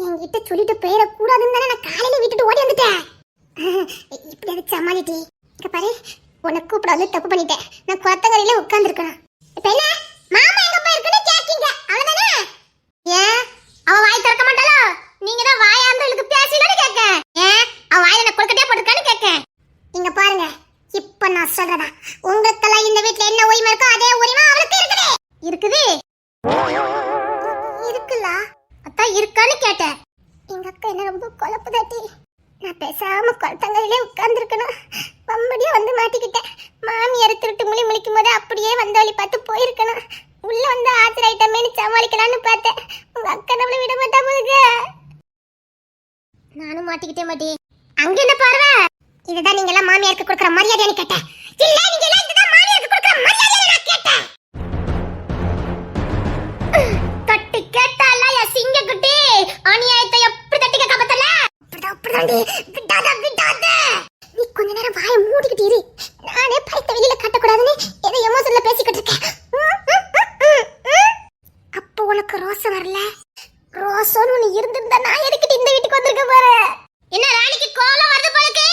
என்கிட்ட சொல்லிட்டு போயிடக்கூடாதுன்னு தானே நான் காலையில விட்டுட்டு ஓடி வந்துட்டேன். இப்படி அதை சமாளிட்டி. இங்க பாரு, உன்னை கூப்பிடாது தப்பு பண்ணிட்டேன். நான் கொத்தங்கரையில உட்கார்ந்துருக்கணும். இப்ப என்ன மாமா எங்க போயிருக்குன்னு கேட்கீங்க அவ்வளவுதானே? ஏன் அவ வாய் திறக்க மாட்டாளோ? நீங்க தான் வாயாந்தலுக்கு பேசலன்னு கேட்க. ஏன் அவ வாயில என்ன கொழுக்கட்டையா போட்டுருக்கான்னு கேட்க. இங்க பாருங்க, இப்ப நான் சொல்றதா, உங்களுக்கெல்லாம் இந்த வீட்ல என்ன உரிமை இருக்கோ அதே உரிமை அவளுக்கு இருக்குது. இருக்குது இருக்குல்ல? அதான் இருக்கான்னு கேட்டேன். எங்க அக்கா என்ன ரொம்ப குழப்புதாட்டி. நான் பேசாம கொத்தங்கரையிலே உட்கார்ந்துருக்கணும். பம்படியா வந்து மாட்டிக்கிட்டேன். மாமியார் திருட்டு முழி முழிக்கும் போது அப்படியே வந்த வழி பார்த்து போயிருக்கணும். உள்ள வந்து ஆத்திராயிட்டமேனு சமாளிக்கலான்னு பார்த்தேன். உங்க அக்கா நம்மள விட மாட்டா போதுங்க. நானும் மாட்டிக்கிட்டே மாட்டி. அங்க என்ன பார்வை? இதுதான் நீங்க எல்லாம் மாமியாருக்கு கொடுக்குற மரியாதைன்னு கேட்டேன். இல்ல நீங்க எல்லாம் இதுதான் மாமியாருக்கு கொடுக்குற மரியாதைன்னு நான் கேட்டேன். தட்டி கேட்டால யா சிங்க குட்டி, அநியாயத்தை எப்படி தட்டி கேட்க பத்தல? அப்படிதாண்டி விடாத விடாத. நீ கொஞ்ச நேரம் வாயை மூடிக்கிட்டு இரு. நானே பைத்த வெளியில கட்டக்கூடாதுன்னு ஏதோ எமோஷன்ல பேசிக்கிட்டு இருக்கேன். அப்போ உனக்கு ரோசம் வரல? ரோசம்னு நீ இருந்திருந்தா நான் எதுக்கிட்டு இந்த வீட்டுக்கு வந்திருக்க பாரு. என்ன ராணிக்கு கோவம் வருது போலக்கு?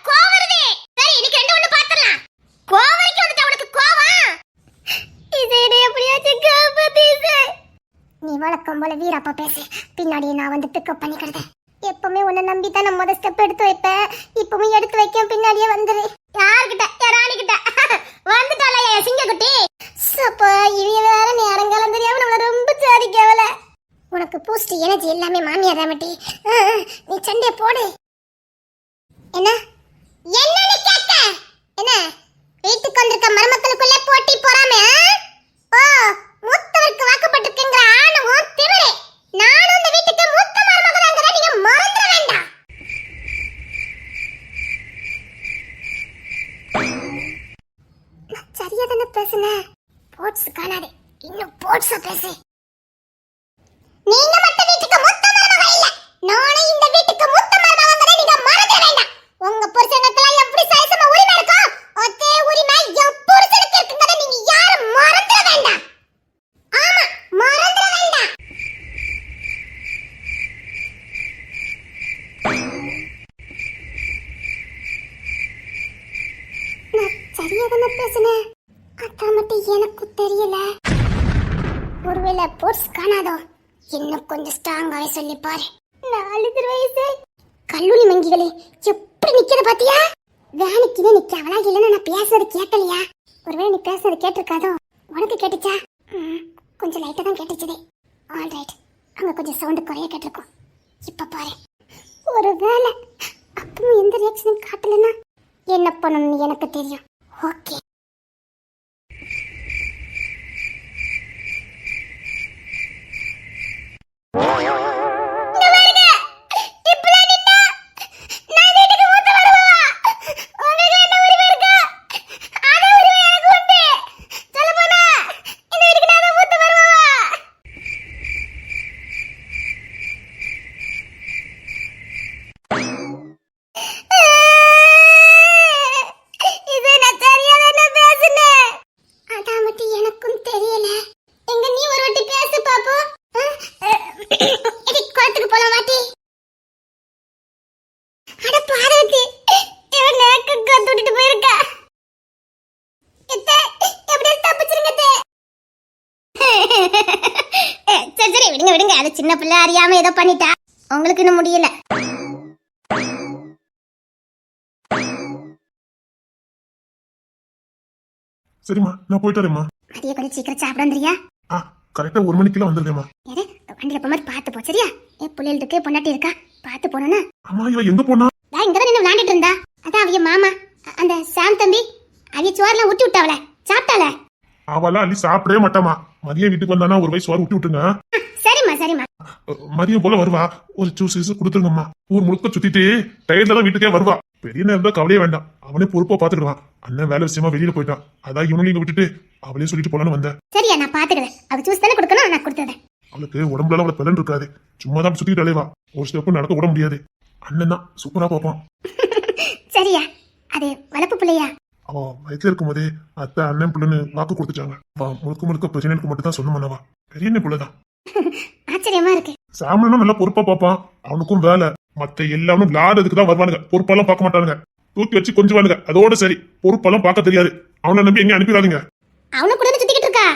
கோவம் வருது. சரி இன்னைக்கு ரெண்டு ஒண்ணு பாத்துறலாம். கோவம் வரைக்கும் வந்துட்ட உனக்கு கோவம். இதை எப்படியாச்சும் காப்பாத்தீங்க. நீ வழக்கம் போல வீரப்பா பேசு, பின்னாடி நான் வந்து பிக்கப் பண்ணிக்கிறத. எப்பவுமே உன்னை நம்பி தான் நான் முதல் ஸ்டெப் எடுத்து வைப்பேன். இப்பவும் எடுத்து வைக்க பின்னாடியே வந்துரு. யார்கிட்ட? ராணி கிட்ட வந்துட்டால சிங்க குட்டி. சப்பா இவங்க வேற நேரங்காலம் தெரியாம நம்மள ரொம்ப சாதிக்கவல. உனக்கு பூஸ்ட் எனர்ஜி எல்லாமே மாமியார் ராமட்டி. நீ சண்டை போடு. என்ன என்ன கேட்ட? என்ன வீட்டுக்கு வந்திருக்க மருமக்களுக்குள்ள போட்டி போறாமே? ஓ மூத்தவருக்கு வாக்கப்பட்டிருக்குங்கிற ஆணவம் திமிரு. நானும் இந்த வீட்டுக்கு மூத்த மருமகளாங்கறத நீங்க மறந்துட வேண்டாம். நான் சரியா தானே பேசுனேன்? போட்ஸ் காணாதே, இன்னும் போட்ஸா பேசு. நீங்க மட்டும் வீட்டுக்கு மூத்த மருமக இல்ல, நானும் இந்த வீட்டுக்கு மூத்த மருமகங்கறத நீங்க மறந்துட வேண்டாம். உங்க புருஷனுக்குலாம் எப்படி சைசமா உரிமை இருக்கோ அதே உரிமை என் புருஷனுக்கு இருக்குங்கறத நீங்க யாரும் மறந்துட வேண்டாம். ஆமா மறந்துட வேண்டாம். நான் சரியா தானே பேசுனேன்? அதான் மட்டும் எனக்கு தெரியல. ஒருவேளை போர்ஸ் காணாதோ? இன்னும் கொஞ்சம் ஸ்ட்ராங்காவே சொல்லி பாரு. 4 வயசு கல்லூரி மங்கிகளே எப்படி நிக்கிற பாத்தியா? வேலைக்குன்னு நிக்கவளா? இல்லைன்னா நான் பேசுறது கேட்கலையா? ஒருவேளை நீ பேசுறது கேட்டிருக்காதோ? உனக்கு கேட்டுச்சா? கொஞ்சம் லைட்டா தான் கேட்டுச்சுதே. ஆல் ரைட், அங்க கொஞ்சம் சவுண்ட் குறைய கேட்டிருக்கோம். இப்ப பாரு, ஒருவேளை அப்பவும் எந்த ரியாக்ஷனும் காட்டலன்னா என்ன பண்ணணும்னு எனக்கு தெரியும். ஓகே இது நான் சரியா தானே விடுங்க, அது சின்ன பிள்ளை அறியாம ஏதோ பண்ணிட்டா. உங்களுக்கு இன்னும் முடியல. சரிம்மா, நான் போயிட்டு வரேம்மா. மதிய கொஞ்சம் சீக்கிரம் சாப்பிட வந்துறியா? கரெக்டா 1 மணிக்கெல்லாம் வந்துடுறேம்மா. யாரு வண்டியில போகும்போது பார்த்து போ, சரியா? பிள்ளைகள் இருக்கு, பொண்டாட்டி இருக்கா, பார்த்து போனா. அம்மா, இவ எங்க போனா? நான் இங்கதான் நின்று விளையாண்டுட்டு இருந்தா. அதான் அவிய மாமா அந்த சாம் தம்பி அவிய சோறுலாம் ஊட்டி விட்டாவல, சாப்பிட்டால. அவளா அள்ளி சாப்பிடவே மாட்டாமா. மதியம் வீட்டுக்கு வந்தானா ஒரு வயசு வாரம் ஊட்டி விட்டுங்க. சரிம்மா சரிம்மா. மதியம் போல வருவா, ஒரு ஜூஸ் கொடுத்துருங்கம்மா. ஊர் முழுக்க சுத்திட்டு டயர்ல தான் வீட்டுக்கே வருவா. பெரிய நேரம் தான் கவலையே வேண்டாம், அவனே பொறுப்பா பாத்துக்கிடுவான். அண்ணன் வேலை விஷயமா வெளியில போயிட்டான், அதான் இவனும் இங்க விட்டுட்டு அவளையும் சொல்லிட்டு போலான்னு வந்தேன். சரியா, நான் பாத்துக்கிறேன். அவ ஜூஸ் தானே கொடுக்கணும், நான் கொடுத்துறேன். அவளுக்கு உடம்புல அவளை பலன் இருக்காது, சும்மா தான் சுத்திட்டு அலைவா. ஒரு ஸ்டெப்பு நடக்க விட முடியாது. அண்ணன் தான் சூப்பரா பார்ப்பான். சரியா, அது வளர்ப்பு பிள்ளையா? அவ வயசுல இருக்கும் போதே அத்தை அண்ணன் பிள்ளைன்னு வாக்கு கொடுத்துட்டாங்க. முழுக்க முழுக்க பிரச்சனைக்கு மட்டும் தான் சொன்ன பண்ணவா. பெரிய அண்ணன் பிள்ளைதான். ஆச்சரியமா இருக்கு. சாமனும் நல்லா பொறுப்பா பார்ப்பான். அவனுக்கும் வேலை மத்த எல்லாமே விளையாடுறதுக்கு தான் வருவானுங்க, பொறுப்பெல்லாம் பார்க்க மாட்டானுங்க. தூக்கி வச்சு கொஞ்சுவானுங்க, அதோட சரி. பொறுப்பெல்லாம் பார்க்க தெரியாது. அவனை நம்பி எங்க அனுப்பிடாதீங்க. அவனு கூட சுத்திக்கிட்டு இருக்கா?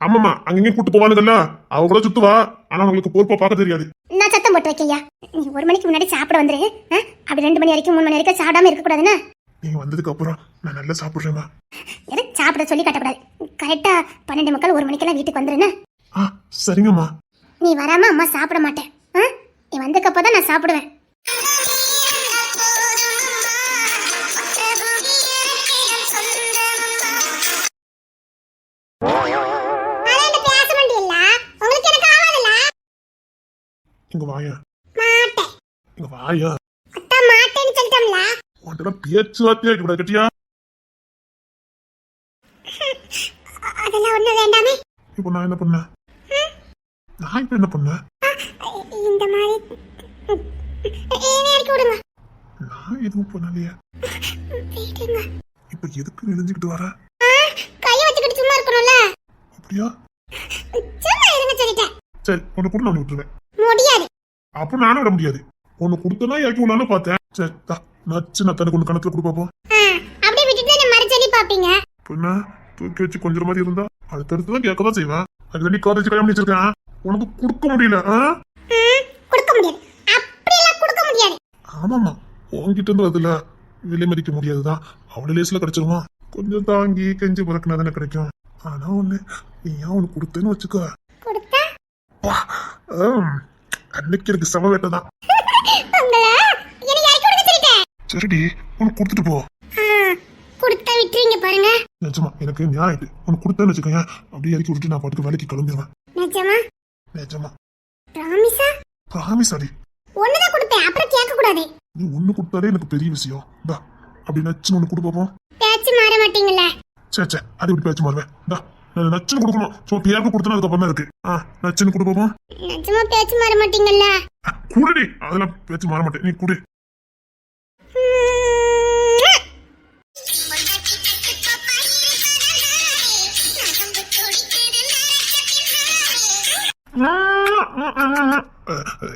ஆமாமா, அங்கங்க கூட்டு போவானுங்கல்ல, அவ கூட சுத்துவா. ஆனா அவங்களுக்கு பொறுப்பா பார்க்க தெரியாது. நான் சத்தம் போட்டு வைக்கையா, நீ 1 மணிக்கு முன்னாடி சாப்பிட வந்துரு. அப்படி 2 மணி வரைக்கும் 3 மணி வரைக்கும் சாப்பிடாம இருக்க கூடாதுன்னா? நீங்க வந்ததுக்கு அப்புறம் நான் நல்லா சாப்பிடுறேம்மா. எதுக்கு சாப்பிட சொல்லி கட்டக்கூடாது. கரெக்டா 12:45 1 மணிக்கெல்லாம் வீட்டுக்கு வந்துருன்னு. சரிங்கம்மா. நீ வராம அம்மா சாப்பிட மாட்டேன். நீ வந்தக்கப்பதான் நான் சாப்பிடுவேன். இங்க வாயா. இங்க வாயா. உன்கிட்ட பேச்சுவார்த்தையா இருக்க கூடாது, கட்டியா? அதெல்லாம் ஒண்ணும் வேண்டாமே. இப்போ நான் என்ன பண்ணேன்? நான் இப்ப என்ன பண்ணேன்? இந்த மாதிரி இறக்கி விடுங்க. நான் எதுவும் பண்ணலையே. இப்ப எதுக்கு நெளிஞ்சுக்கிட்டு வர? கையை வச்சுக்கிட்டு சும்மா இருக்கணும்ல. அப்படியா? சும்மா இருங்க சொல்லிட்டேன். சரி, உன்னை கூட நான் விட்டுருவேன். முடியாது. அப்ப நானும் விட முடியாது. உன்னை கொடுத்தனா இறக்கி விடலான்னு பார்த்தேன். சரி, நச்சு நான் தனக்கு ஒன்று கணத்துல கொடுப்பாப்போம். அப்படியே விட்டுட்டு என்ன மறைச்சடி பாப்பீங்க? பின்ன தூக்கி வச்சு கொஞ்சம் மாதிரி இருந்தா அடுத்தடுத்து தான் கேட்க தான் செய்வேன். அது நீ காலேஜ் கல்யாணம் வச்சிருக்கேன், உனக்கு கொடுக்க முடியல. கொடுக்க முடியாது, அப்படியெல்லாம் கொடுக்க முடியாது. ஆமாமா, உன்கிட்ட இருந்து அதுல விலை மதிக்க முடியாதுதான். அவளை லேஸ்ல கிடைச்சிருமா? கொஞ்சம் தாங்கி கெஞ்சி பிறக்குனா தானே கிடைக்கும். ஆனா ஒண்ணு, நீ ஏன் உனக்கு கொடுத்தேன்னு வச்சுக்கோ, கொடுத்தா அன்னைக்கு எனக்கு சம வேட்டை தான். சரிடி, உனக்கு கொடுத்துட்டு போ. கொடுத்தா விட்டுறீங்க பாருங்க. நிஜமா எனக்கு ஞாபகம் ஆயிட்டு. உனக்கு கொடுத்தேன்னு வச்சுக்கோங்க, அப்படியே இறக்கி விட்டுட்டு நான் பாட்டுக்கு வேலைக்கு கிளம்பிடுவேன். நிஜமா? நிஜமா. ப்ராமிஸா? ப்ராமிஸ் அடி. ஒண்ணுதான் கொடுப்பேன், அப்புறம் கேட்க கூடாது. நீ ஒண்ணு கொடுத்தாலே எனக்கு பெரிய விஷயம். இந்தா அப்படி நச்சுன்னு ஒண்ணு கொடுப்போம். பேச்சு மாற மாட்டீங்கல்ல? சே அது இப்படி பேச்சு மாறுவேன். இந்தா நான் நச்சுன்னு கொடுக்கணும். சும்மா பேருக்கு கொடுத்தனா அதுக்கப்புறம் தான் இருக்கு. நச்சுன்னு கொடுப்போம். நிஜமா பேச்சு மாற மாட்டீங்கல்ல? குடுடி, அதெல்லாம் பேச்சு மாற மாட்டேன். நீ குடு.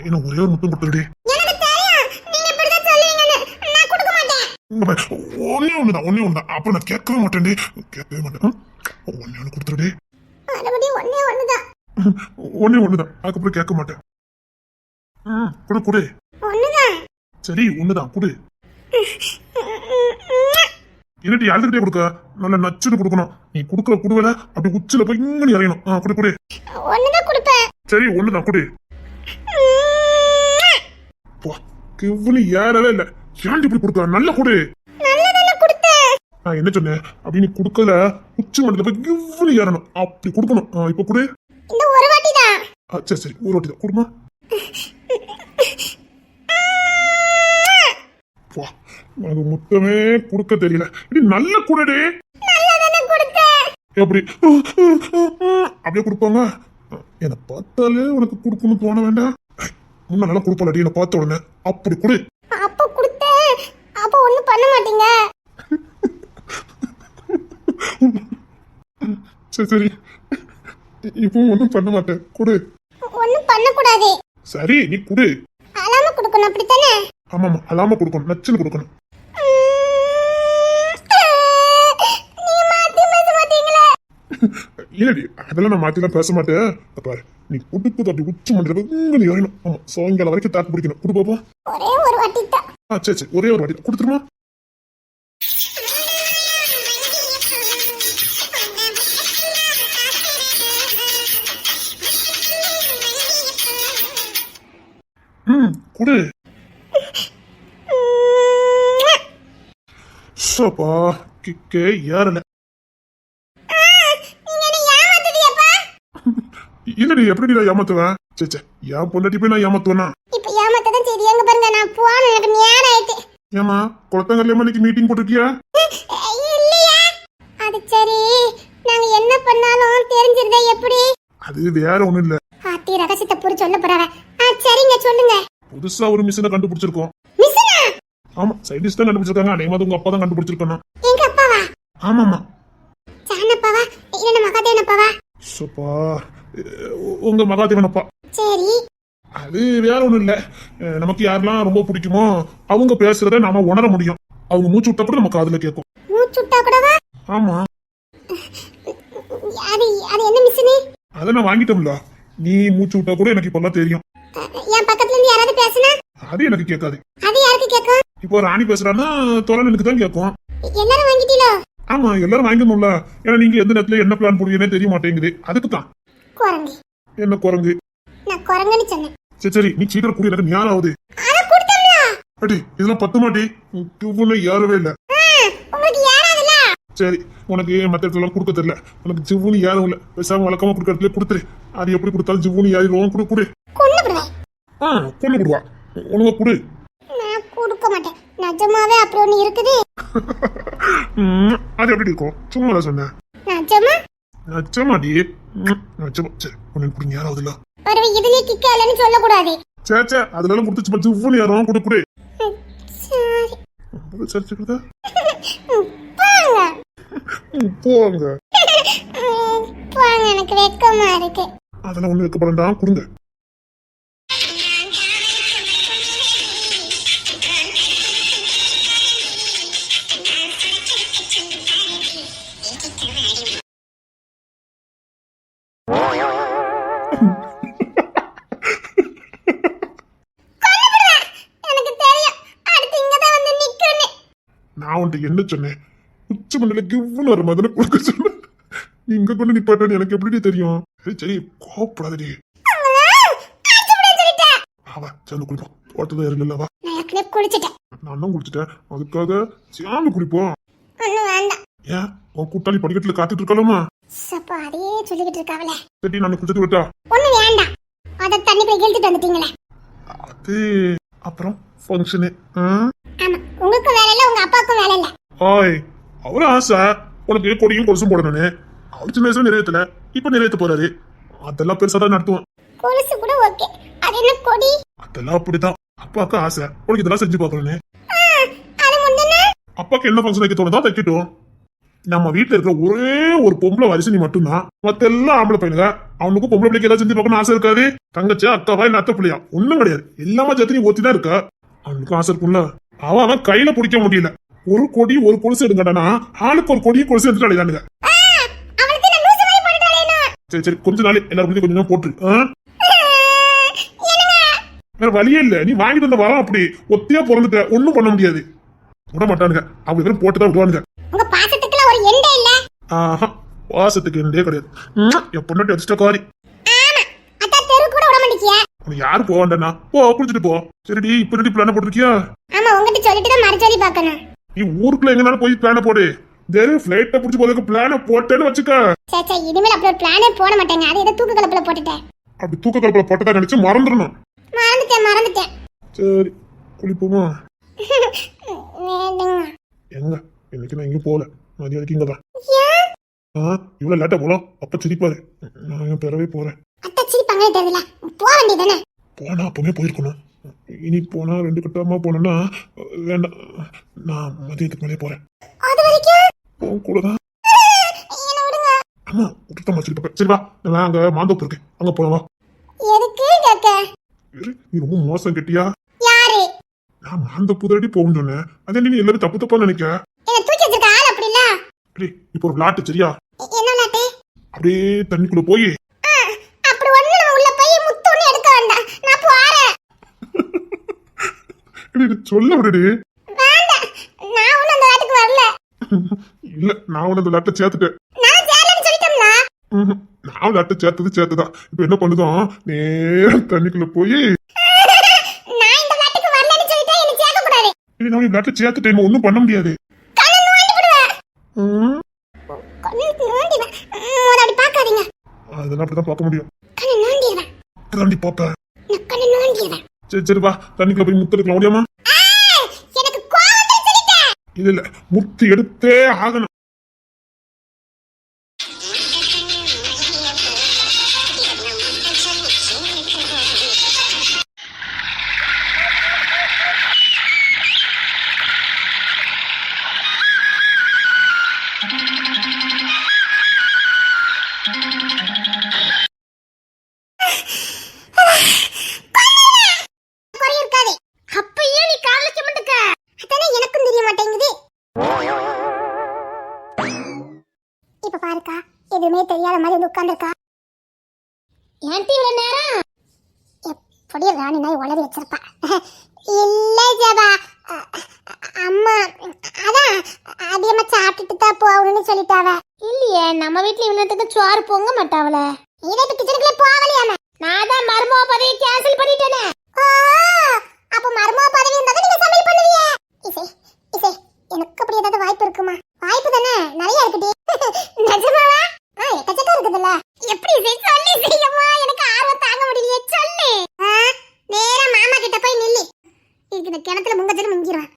இன்னும் ஒரே ஒரு முத்தம் கொடுத்துருடி. ஒன்னே ஒண்ணுதான். அப்புறம் நான் கேட்கவே மாட்டேன். ஒன்னே ஒண்ணு கொடுத்துருடி. ஒன்னே ஒண்ணுதான், அதுக்கப்புறம் கேட்க மாட்டேன். குடு. சரி, ஒண்ணுதான் குடு. என்னடி அழுதுகிட்டே கொடுக்க? நல்ல நச்சுன்னு கொடுக்கணும். நீ கொடுக்கல குடுவல அப்படி உச்சில போய் இங்க இறையணும். குடு. சரி, ஒண்ணுதான் குடு. கிவ்னு ஏறவே இல்ல. ஏன்டி இப்படி கொடுக்க? நல்ல குடு. நான் என்ன சொன்னேன்? அப்படி நீ கொடுக்கல உச்சி மண்டல போய் கிவ்னு ஏறணும், அப்படி கொடுக்கணும். இப்ப குடு. சரி, ஒரு வாட்டி தான் கொடுமா. அது முத்தமே கொடுக்க தெரியல. இது நல்ல குடடி. எப்படி அப்படியே கொடுப்பாங்க? என்ன பார்த்தாலே உனக்கு கொடுக்கணும் தோண வேண்டாம். முன்ன நல்லா கொடுப்பாடி, என்ன பார்த்த உடனே அப்படி கொடு. அப்ப கொடுத்தேன், அப்ப ஒண்ணும் பண்ண மாட்டீங்க. சரி, இப்போ ஒண்ணும் பண்ண மாட்டேன். கொடு. ஒண்ணும் பண்ண கூடாது. சரி, நீ கொடு. அலாம கொடுக்கணும், அப்படித்தானே? ஆமாமா, அலாம கொடுக்கணும், நச்சுன்னு கொடுக்கணும். இல்லடி அதெல்லாம் நான் மாத்திலாம் பேச மாட்டேன். பாரு நீ குடுக்கு தட்டி உச்சி மண்டல நீ ஏறணும். ஆமா சாயங்காலம் வரைக்கும் தாக்கு பிடிக்கணும். குடு பாப்போம். ஒரே ஒரு வாட்டி தான். சரி சரி ஒரே ஒரு வாட்டி கொடுத்துருமா. குடு. சப்பா கிக்கே ஏறல. இல்லடி எப்படி நான் ஏமாத்துவேன்? சே என் பொண்டாட்டி போய் நான் ஏமாத்துவேனா? இப்ப ஏமாத்ததான் சரி எங்க பாருங்க நான் போன எனக்கு நேரம் ஆயிட்டு. ஏமா குளத்தங்கல்ல இன்னைக்கு மீட்டிங் போட்டிருக்கியா? இல்லையா? அது சரி நாங்க என்ன பண்ணாலும் தெரிஞ்சிருதே எப்படி? அது வேற ஒண்ணும் இல்ல. ஆத்தி ரகசியத்தை புரி சொல்ல போறவ. சரிங்க சொல்லுங்க. புதுசா ஒரு மிஷினை கண்டுபிடிச்சிருக்கோம். மிஷினா? ஆமா சயின்டிஸ்ட் தான் கண்டுபிடிச்சிருக்காங்க. அதே மாதிரி உங்க அப்பா தான் கண்டுபிடிச்சிருக்கணும். எங்க அப்பாவா? ஆமாமா. சானப்பாவா இல்ல மகாதேவன் அப்பாவா? சப்பா உங்க மகாதேவன் அப்பா. சரி அது வேற ஒண்ணும் இல்ல. நமக்கு யாரெல்லாம் ரொம்ப பிடிக்குமோ அவங்க பேசுறத நாம உணர முடியும். அவங்க மூச்சு விட்டா கூட நமக்கு அதுல கேட்கும். மூச்சுட்டா கூடவா? ஆமா அது அது என்ன மிஷினு? அத நான் வாங்கிட்டோம்ல. நீ மூச்சு விட்டா கூட எனக்கு இப்பெல்லாம் தெரியும். என் பக்கத்துல இருந்து யாராவது பேசுனா அது எனக்கு கேட்காது. அது யாருக்கு கேட்கும்? இப்போ ராணி பேசுறான்னா தோழனுக்கு தான் கேட்கும். எல்லாரும் வாங்கிட்டீங்களோ? ஆமா எல்லாரும் வாங்கிடணும்ல. ஏன்னா நீங்க எந்த நேரத்துல என்ன பிளான் போடுவீங்கன்னே தெரிய மாட்டேங்குது. அதுக்கு தான். குரங்கு. என்ன குரங்கு? நான் குரங்குன்னு சொன்னேன். சரி நீ சீக்கிரம் கூடி எனக்கு ஞானம் ஆகுது. அத கொடுத்தம்ல. அடி இதெல்லாம் பத்து மாட்டி கிவ்வுன்னு ஏறவே இல்ல. உங்களுக்கு ஏறாதுல. சரி உனக்கு மத்த இடத்துல கொடுக்க தெரியல. உனக்கு ஜிவ்வுன்னு ஏறவும் இல்ல. பேசாம வழக்கமா கொடுக்க இடத்துல கொடுத்துரு. அது எப்படி கொடுத்தாலும் ஜிவ்வுன்னு ஏறிடுவோம். கொடு கொடு. கொன்னு விடுவேன். கொண்டு கொடுவா. உனக்கு கொடு. நான் கொடுக்க மாட்டேன். நிஜமாவே அப்படி ஒண்ணு இருக்குது. அது எப்படி இருக்கும்? சும்மா தான் சொன்னேன். நிஜமா? நிஜமாடி. நிஜமா. சரி உனக்கு கொடுங்க யாராவது இல்ல. ஒரு இதுலயே கிக்க இல்லன்னு சொல்ல கூடாது. சே அதெல்லாம் கொடுத்துச்சு பச்சு ஜிவ்வுன்னு ஏறுவோம். கொடு கொடு. சரி. சரி சொல்லுதா? போங்க. போங்க. போங்க எனக்கு வெக்கமா இருக்கு. அதெல்லாம் ஒண்ணு வைக்கப்படா. கொடுங்க. எனக்கு தெரியும். அடுத்து இங்க தான் வந்து நிக்கிறேன்னு. நான் உன்ட்ட என்ன சொன்னேன்? உச்ச மண்டல கிவ்வுன்னு வர மாதிரி கொடுக்க சொன்னேன். நீ இங்க கொண்டு நிப்பாட்டன்னு எனக்கு எப்படி தெரியும்? சரி கோவப்படாதடி. அவ சேர்ந்து குளிப்போம். ஓட்டதான் இருந்தல்லவா? நான் ஏற்கனவே குளிச்சிட்டேன். நான் தான் குளிச்சிட்டேன். அதுக்காக சேர்ந்து குளிப்போம். ஒண்ணும் வேண்டாம். ஏன் உன் கூட்டாளி படிக்கட்டுல காத்துட்டு இருக்கலாமா? சப்பா அதையே சொல்லிக்கிட்டு இருக்காவல. சரி நான் குளிச்சுட்டு விட்டா. ஒண்ணும் வேண்டாம். அத தண்ணிக்குள்ள இழுத்துட்டு வந்துட்டீங்களே. அது அப்புறம் ஃபங்க்ஷனு. ஆமா உங்களுக்கு வேலை இல்ல உங்க அப்பாவுக்கும் வேலை இல்ல. ஓய் அவரு ஆசை உனக்கு கொடியும் கொலுசும் போடணும்னு. அவரு சின்ன வயசுல நிறைவேற்றல. இப்ப நிறைவேற்ற போறாரு. அதெல்லாம் பெருசா தான் நடத்துவோம். கொலுசு கூட ஓகே. அது என்ன கொடி? அதெல்லாம் அப்படிதான். அப்பாவுக்கு ஆசை உனக்கு இதெல்லாம் செஞ்சு பார்க்கணும்னு. அது முந்தன அப்பாக்கு என்ன ஃபங்க்ஷன் வைக்க தோணுதோ தைக்கட்டும். நம்ம வீட்டுல இருக்கிற ஒரே ஒரு பொம்பளை வரிசை நீ மட்டும்தான். மத்த எல்லாம் ஆம்பளை பையனுங்க. அவனுக்கும் பொம்பளை பிள்ளைக்கு ஏதாவது செஞ்சு பார்க்கணும் ஆசை இருக்காது. தங்கச்சி அக்காவா இல்ல அத்தை பிள்ளையா ஒண்ணும் கிடையாது. எல்லாமே சேர்த்து நீ ஒத்தி தான் இருக்கா. அவனுக்கும் ஆசை இருக்கும்ல. அவன் கையில பிடிக்க முடியல. ஒரு கொடி ஒரு கொலுசு எடுங்கடனா ஆளுக்கு ஒரு கொடியும் கொலுசு எடுத்துட்டு அழைதானுங்க. அவளுக்கு நான் லூசு மாதிரி பண்ணிட்டாளேனா. சரி கொஞ்ச நாள் எல்லாரும் கொஞ்சம் கொஞ்சம் போட்டு வேற வழியே இல்ல. நீ வாங்கிட்டு வந்த வரம் அப்படி ஒத்தியா பிறந்துட்ட. ஒண்ணும் பண்ண முடியாது. விட மாட்டானுங்க. அவங்க வெறும் போட்டுதான் விடுவானுங்க. உங்க பாசத்துக்குள்ள ஒரு எண்டே இல்ல. ஆஹா வாசத்துக்கு எண்டே கிடையாது. என் பொண்ணாட்டி அதிர்ஷ்டக்காரி. ஆமா அத்தா தெரு கூட விட மாட்டீங்க. உனக்கு யாரு போவாண்டா? போ குளிச்சுட்டு போ. சரிடி இப்ப ரெடி பிளான போட்டிருக்கியா? ஆமா உங்ககிட்ட சொல்லிட்டு தான் மறுஜோலி பார்க்கணும். நீ ஊருக்குள்ள எங்கனாலும் போய் பிளான போடு. ஃபிளைட்ட புடிச்சு போறதுக்கு பிளான போட்டேன்னு வச்சுக்க. சே இனிமேல் அப்படி ஒரு பிளானே போட மாட்டேங்க. அது ஏதோ தூக்க கலப்புல போட்டுட்டேன். அப்படி தூக்க கலப்பல போட்டதா நினைச்சு மறந்துடணும். மறந்துட்டேன். சரி குளிப்போமா? வேண்டுங்க. எங்க இன்னைக்கு நான் எங்கேயும் போகல. மதியம் வரைக்கும் இங்கதான். ஏன்? இவ்வளவு லேட்டா போலாம். அப்ப சிரிப்பாரு. நான் என் பிறவே போறேன். அத்தை சிரிப்பாங்களே தெரியல. போக வேண்டியதானே? போனா அப்பவே போயிருக்கணும். இனி போனா 2 கட்டமா போனோம்னா வேண்டாம். நான் மதியத்துக்கு மேலே போறேன். அது வரைக்கும் உன் கூடதான். என்ன விடுங்க. ஆமா விட்டுதான் வச்சுக்கிட்டு. சரி வா நான் அங்க மாந்தோப்பு இருக்கு. அங்க போலாம் வா. எதுக்கு கேக்க? நீ ரொம்ப மோசம் கெட்டியா? யாரு? நான் மாந்தோப்பு தாடி போகும் சொன்னேன். அதே நீ எல்லாரும் தப்பு தப்பா நினைக்க. என்ன தூக்கி வச்சிருக்க ஆள் அப்படி இல்ல. இப்போ ஒரு விளாட்டு சரியா? என்ன விளையாட்டு? அப்படியே தண்ணிக்குள்ள போய் அப்படி ஒண்ணு நம்ம உள்ள போய் முத்து ஒண்ணு எடுக்க வேண்டாம், நான் போறேன். சொல்ல விடுடி. வேண்டாம், நான் ஒண்ணு அந்த விளையாட்டுக்கு வரல. இல்ல நான் உன அந்த விளையாட்டை சேர்த்துட்டேன். நான் சேரலன்னு சொல்லிட்டோம்ல. நான் விளையாட்டை சேர்த்துதான். இப்ப என்ன பண்ணுதோம், நேரம் தண்ணிக்குள்ள போய் நான் இந்த விளையாட்டுக்கு வரலன்னு சொல்லிட்டா என்ன சேர்க்க கூடாது. நான் விளையாட்டை சேர்த்துட்டேன், ஒன்னும் பண்ண முடியாது. கண்ணை நோண்டி விடுவேன். கண்ணை நோண்டிடுவேன். அப்படி பார்க்காதீங்க. அதெல்லாம் அப்படிதான் பார்க்க முடியும். கண்ணை நோண்டிடுவேன். தாண்டி பாப்ப. நான் கண்ணை நோண்டிடுவேன். சரி வா, தண்ணிக்குள்ள போய் முத்து எடுக்கலாம் முடியாமா? எனக்கு கோவம் வந்து சொல்லிட்டேன். இல்ல முத்து எடுத்தே ஆகணும். அப்பயே நீ கால்ல சுமந்துக்க. அதானே எனக்கும் தெரிய மாட்டேங்குது. இப்ப பாருக்கா, எதுவுமே தெரியாத மாதிரி வந்து உட்கார்ந்துருக்கா. ஏன்டி இவ்வளவு நேரம்? எப்படியும் ராணி நாய் உளறி வச்சிருப்பா. இல்ல ஜபா, அம்மா அதான் அதிகமா சாப்பிட்டுட்டு தான் போகணும்னு சொல்லிட்டாவ. இல்லையே, நம்ம வீட்டுல இவ்வளவுக்கு சோறு பொங்க மாட்டாவல. இதே கிச்சனுக்குள்ள போகலையாம. நான் தான் மருமக பதவியை கேன்சல் பண்ணிட்டேனே. அப்ப மருமக பதவி இருந்தா நீங்க சமையல் பண்ணுவீங்க. இசை இசை, எனக்கு அப்படி ஏதாவது வாய்ப்பு இருக்குமா? வாய்ப்பு தானே நிறைய இருக்குடி. நிஜமாவா? எக்கச்சக்கம் இருக்குதுல்ல. எப்படி இசை சொல்லி செய்யமா? எனக்கு ஆர்வம் தாங்க முடியலையே, சொல்லு. நேரா மாமா கிட்ட போய் நில்லு. இதுக்கு இந்த கிணத்துல முங்கச்சல் முங்கிடுவேன்.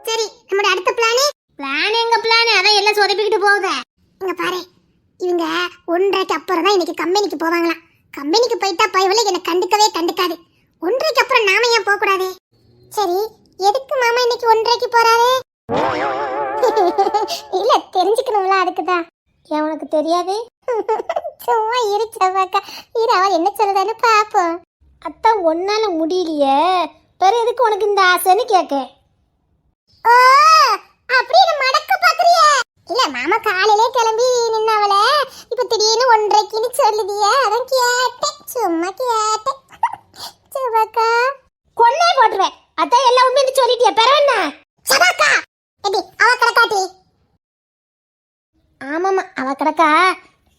சரி, நம்மளோட அடுத்த பிளான் எங்க பிளான்? அதான் எல்லாம் சொதப்பிக்கிட்டு போகுத. இங்க பாரு, இவங்க 1:30க்கு அப்புறம் தான் இன்னைக்கு கம்பெனிக்கு போவாங்களாம். கம்பெனிக்கு போயிட்டா பைவல என்ன கண்டுக்கவே கண்டுக்காது. 1:30க்கு அப்புறம் நாம ஏன் போக கூடாது? சரி, எதுக்கு மாமா இன்னைக்கு 1:30க்கு போறாரு? இல்ல, தெரிஞ்சுக்கணும்ல, அதுக்குதான். ஏன் உனக்கு தெரியாது? சும்மா இருச்சவாக்கா, இரு அவள் என்ன சொல்றதான்னு பாப்போம். அத்தான் ஒன்னால முடியலையே, பிற எதுக்கு உனக்கு இந்த ஆசைன்னு கேட்க. ஓ, அப்படி என்ன மடக்க பாக்குறிய? இல்ல, மாமா காலையிலே கிளம்பி நின்னவள இப்ப திடீர்னு 1:30க்குன்னு சொல்லுதிய, அதான் கேட்டேன், சும்மா கேட்டேன். சுபாக்கா கொன்னே போட்டுருவேன். அதான் எல்லாம் உண்மையை சொல்லிட்டியா? பெற என்ன சபாக்கா? எடி அவ கடக்காட்டி? ஆமாமா, அவ கடக்கா.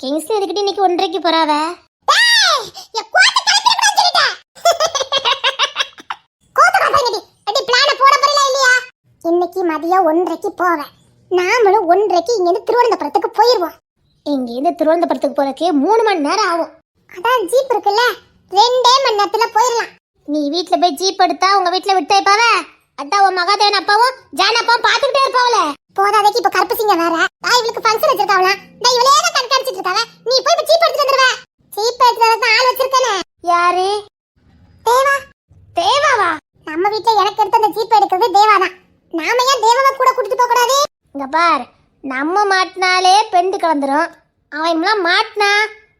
கிங்ஸ் எதுக்கிட்டு இன்னைக்கு 1:30க்கு போறாவ? இன்னைக்கு மதியம் 1:30க்கு போவேன். நாமளும் 1:30க்கு இங்கிருந்து திருவனந்தபுரத்துக்கு போயிருவோம். இங்கிருந்து திருவனந்தபுரத்துக்கு போறதுக்கு 3 மணி நேரம் ஆகும். அதான் ஜீப் இருக்குல்ல, 2 மணி நேரத்துல போயிடலாம். நீ வீட்டுல போய் ஜீப் எடுத்தா உங்க வீட்டுல விட்டு வைப்பாவ. அதான் உன் மகாதேவன் அப்பாவும் ஜான் அப்பாவும் பாத்துக்கிட்டே இருப்பாவல. போதாதைக்கு இப்ப கருப்பு சிங்க வேற. நான் இவளுக்கு ஃபங்க்ஷன் வச்சிருக்காவல, நான் இவளே தான் கண்காணிச்சிட்டு இருக்காவ. நீ போய் இப்ப ஜீப் எடுத்துட்டு வந்துருவ. ஜீப் எடுத்துட்டு ஆள் வச்சிருக்கேனே. யாரு? தேவா. தேவாவா? நம்ம வீட்டுல எனக்கு எடுத்த அந்த ஜீப் எடுக்கிறது தேவாதான். நாம ஏன் தேவாவை கூட கூட்டிட்டு போக கூடாது? இங்க பார், நம்ம மாட்டினாலே பெண்டு கலந்துரும். அவன் மாட்டினா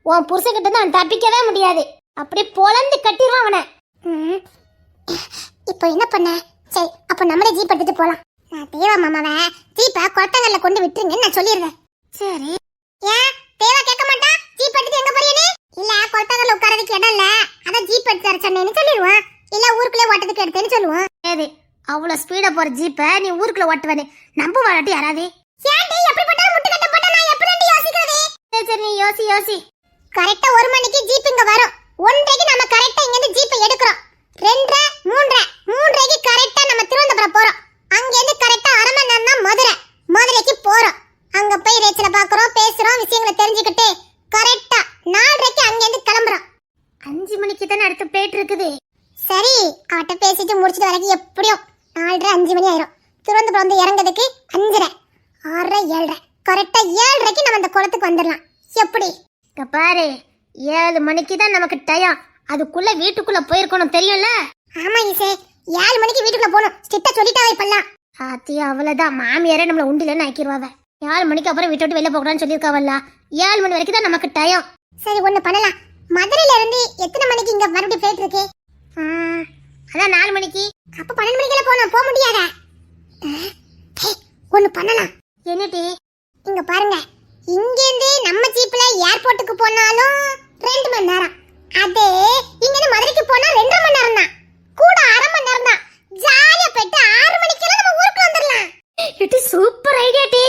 உன் புருஷன்கிட்ட தான் அவன் தப்பிக்கவே முடியாது. அப்படியே பொலந்து கட்டிடுவான் அவனை. இப்போ என்ன பண்ண? சரி, அப்ப நம்மளே ஜீப் எடுத்துட்டு போலாம். நான் தேவா மாமாவை ஜீப்பை கொட்டங்கல்ல கொண்டு விட்டுருங்கன்னு நான் சொல்லிடுறேன். சரி. ஏன் தேவா கேட்க மாட்டா? ஜீப் எடுத்துட்டு எங்க போறீங்க? இல்ல, கொட்டங்கல்ல உட்காரதுக்கு இடம் இல்ல, அதான் ஜீப் எடுத்து தர சொன்னேன்னு சொல்லிடுவான். இல்ல, ஊருக்குள்ளே ஓட்டத்துக்கு எடுத்தேன்னு சொல்லுவான். சரி, அவ்வளவு ஸ்பீடா போற ஜீப்பை நீ ஊருக்குள்ள ஓட்டுவானே, நம்ப வாட்டி யாராவது? ஏன்டி எப்படிப்பட்ட முட்டுக்கட்ட போட்டா நான் எப்படி யோசிக்கிறது? சரி, நீ யோசி. கரெக்டா 1 மணிக்கு ஜீப் இங்க வரும். 1:30க்கு நம்ம கரெக்டா இங்க இருந்து ஜீப்பை எடுக்கிறோம். 2:30, 3:30க்கு கரெக்டா நம்ம திருவனந்தபுரம் போறோம். அங்க இருந்து கரெக்டா 1/2 மணி நேரம் தான் மதுரைக்கு போறோம். அங்க போய் ரேச்சல பாக்குறோம், பேசுறோம், விஷயங்களை தெரிஞ்சுக்கிட்டு கரெக்டா 4:30க்கு அங்க இருந்து கிளம்புறோம். 5 மணிக்கு தானே அடுத்த பிளேட் இருக்குது. சரி, அவட்ட பேசிட்டு முடிச்சிட்டு வரைக்கும் எப்படியும் 4:30, 5 மணி ஆயிரும். திருவனந்தபுரம் வந்து இறங்கிறதுக்கு 5:30, 6:30, 7:30, கரெக்டா 7:30க்கு நம்ம அந்த குளத்துக்கு வந்துடலாம். எப்படி? பாரு, 7 மணிக்கு தான் நமக்கு டயம். அதுக்குள்ள வீட்டுக்குள்ள போயிருக்கணும், தெரியும்ல? ஆமா இசே, 7 மணிக்கு வீட்டுக்குள்ள போகணும். ஸ்ட்ரிக்ட்டா சொல்லிட்டாவே இப்பல்லாம். ஆத்தி, அவ்வளவுதான், மாமியாரே நம்மள உண்டிலன்னு ஆக்கிடுவாவ. 7 மணிக்கு அப்புறம் வீட்டை விட்டு வெளில போகணும்னு சொல்லியிருக்காவல்ல. 7 மணி வரைக்கும் தான் நமக்கு டயம். சரி, ஒண்ணு பண்ணலாம். மதுரையில இருந்து எத்தனை மணிக்கு இங்க மறுபடியும் ஃபிளைட் இருக்கு? அதான் 4 மணிக்கு. அப்ப 12 மணிக்கெல்லாம் போக முடியாதா? ஒண்ணு பண்ணலாம். என்னடி? இங்க பாருங்க, இங்க ஏர்போர்ட்டுக்கு போனாலும் 2 மணி நேரம். அதே இங்க மதுரைக்கு போனா 2.5 மணி நேரம் தான். கூட 1/2 மணி நேரம் தான். ஜாலியா போயிட்டு 6 மணிக்கெல்லாம் நம்ம ஊருக்கு வந்துடலாம். இது சூப்பர் ஐடியா டி.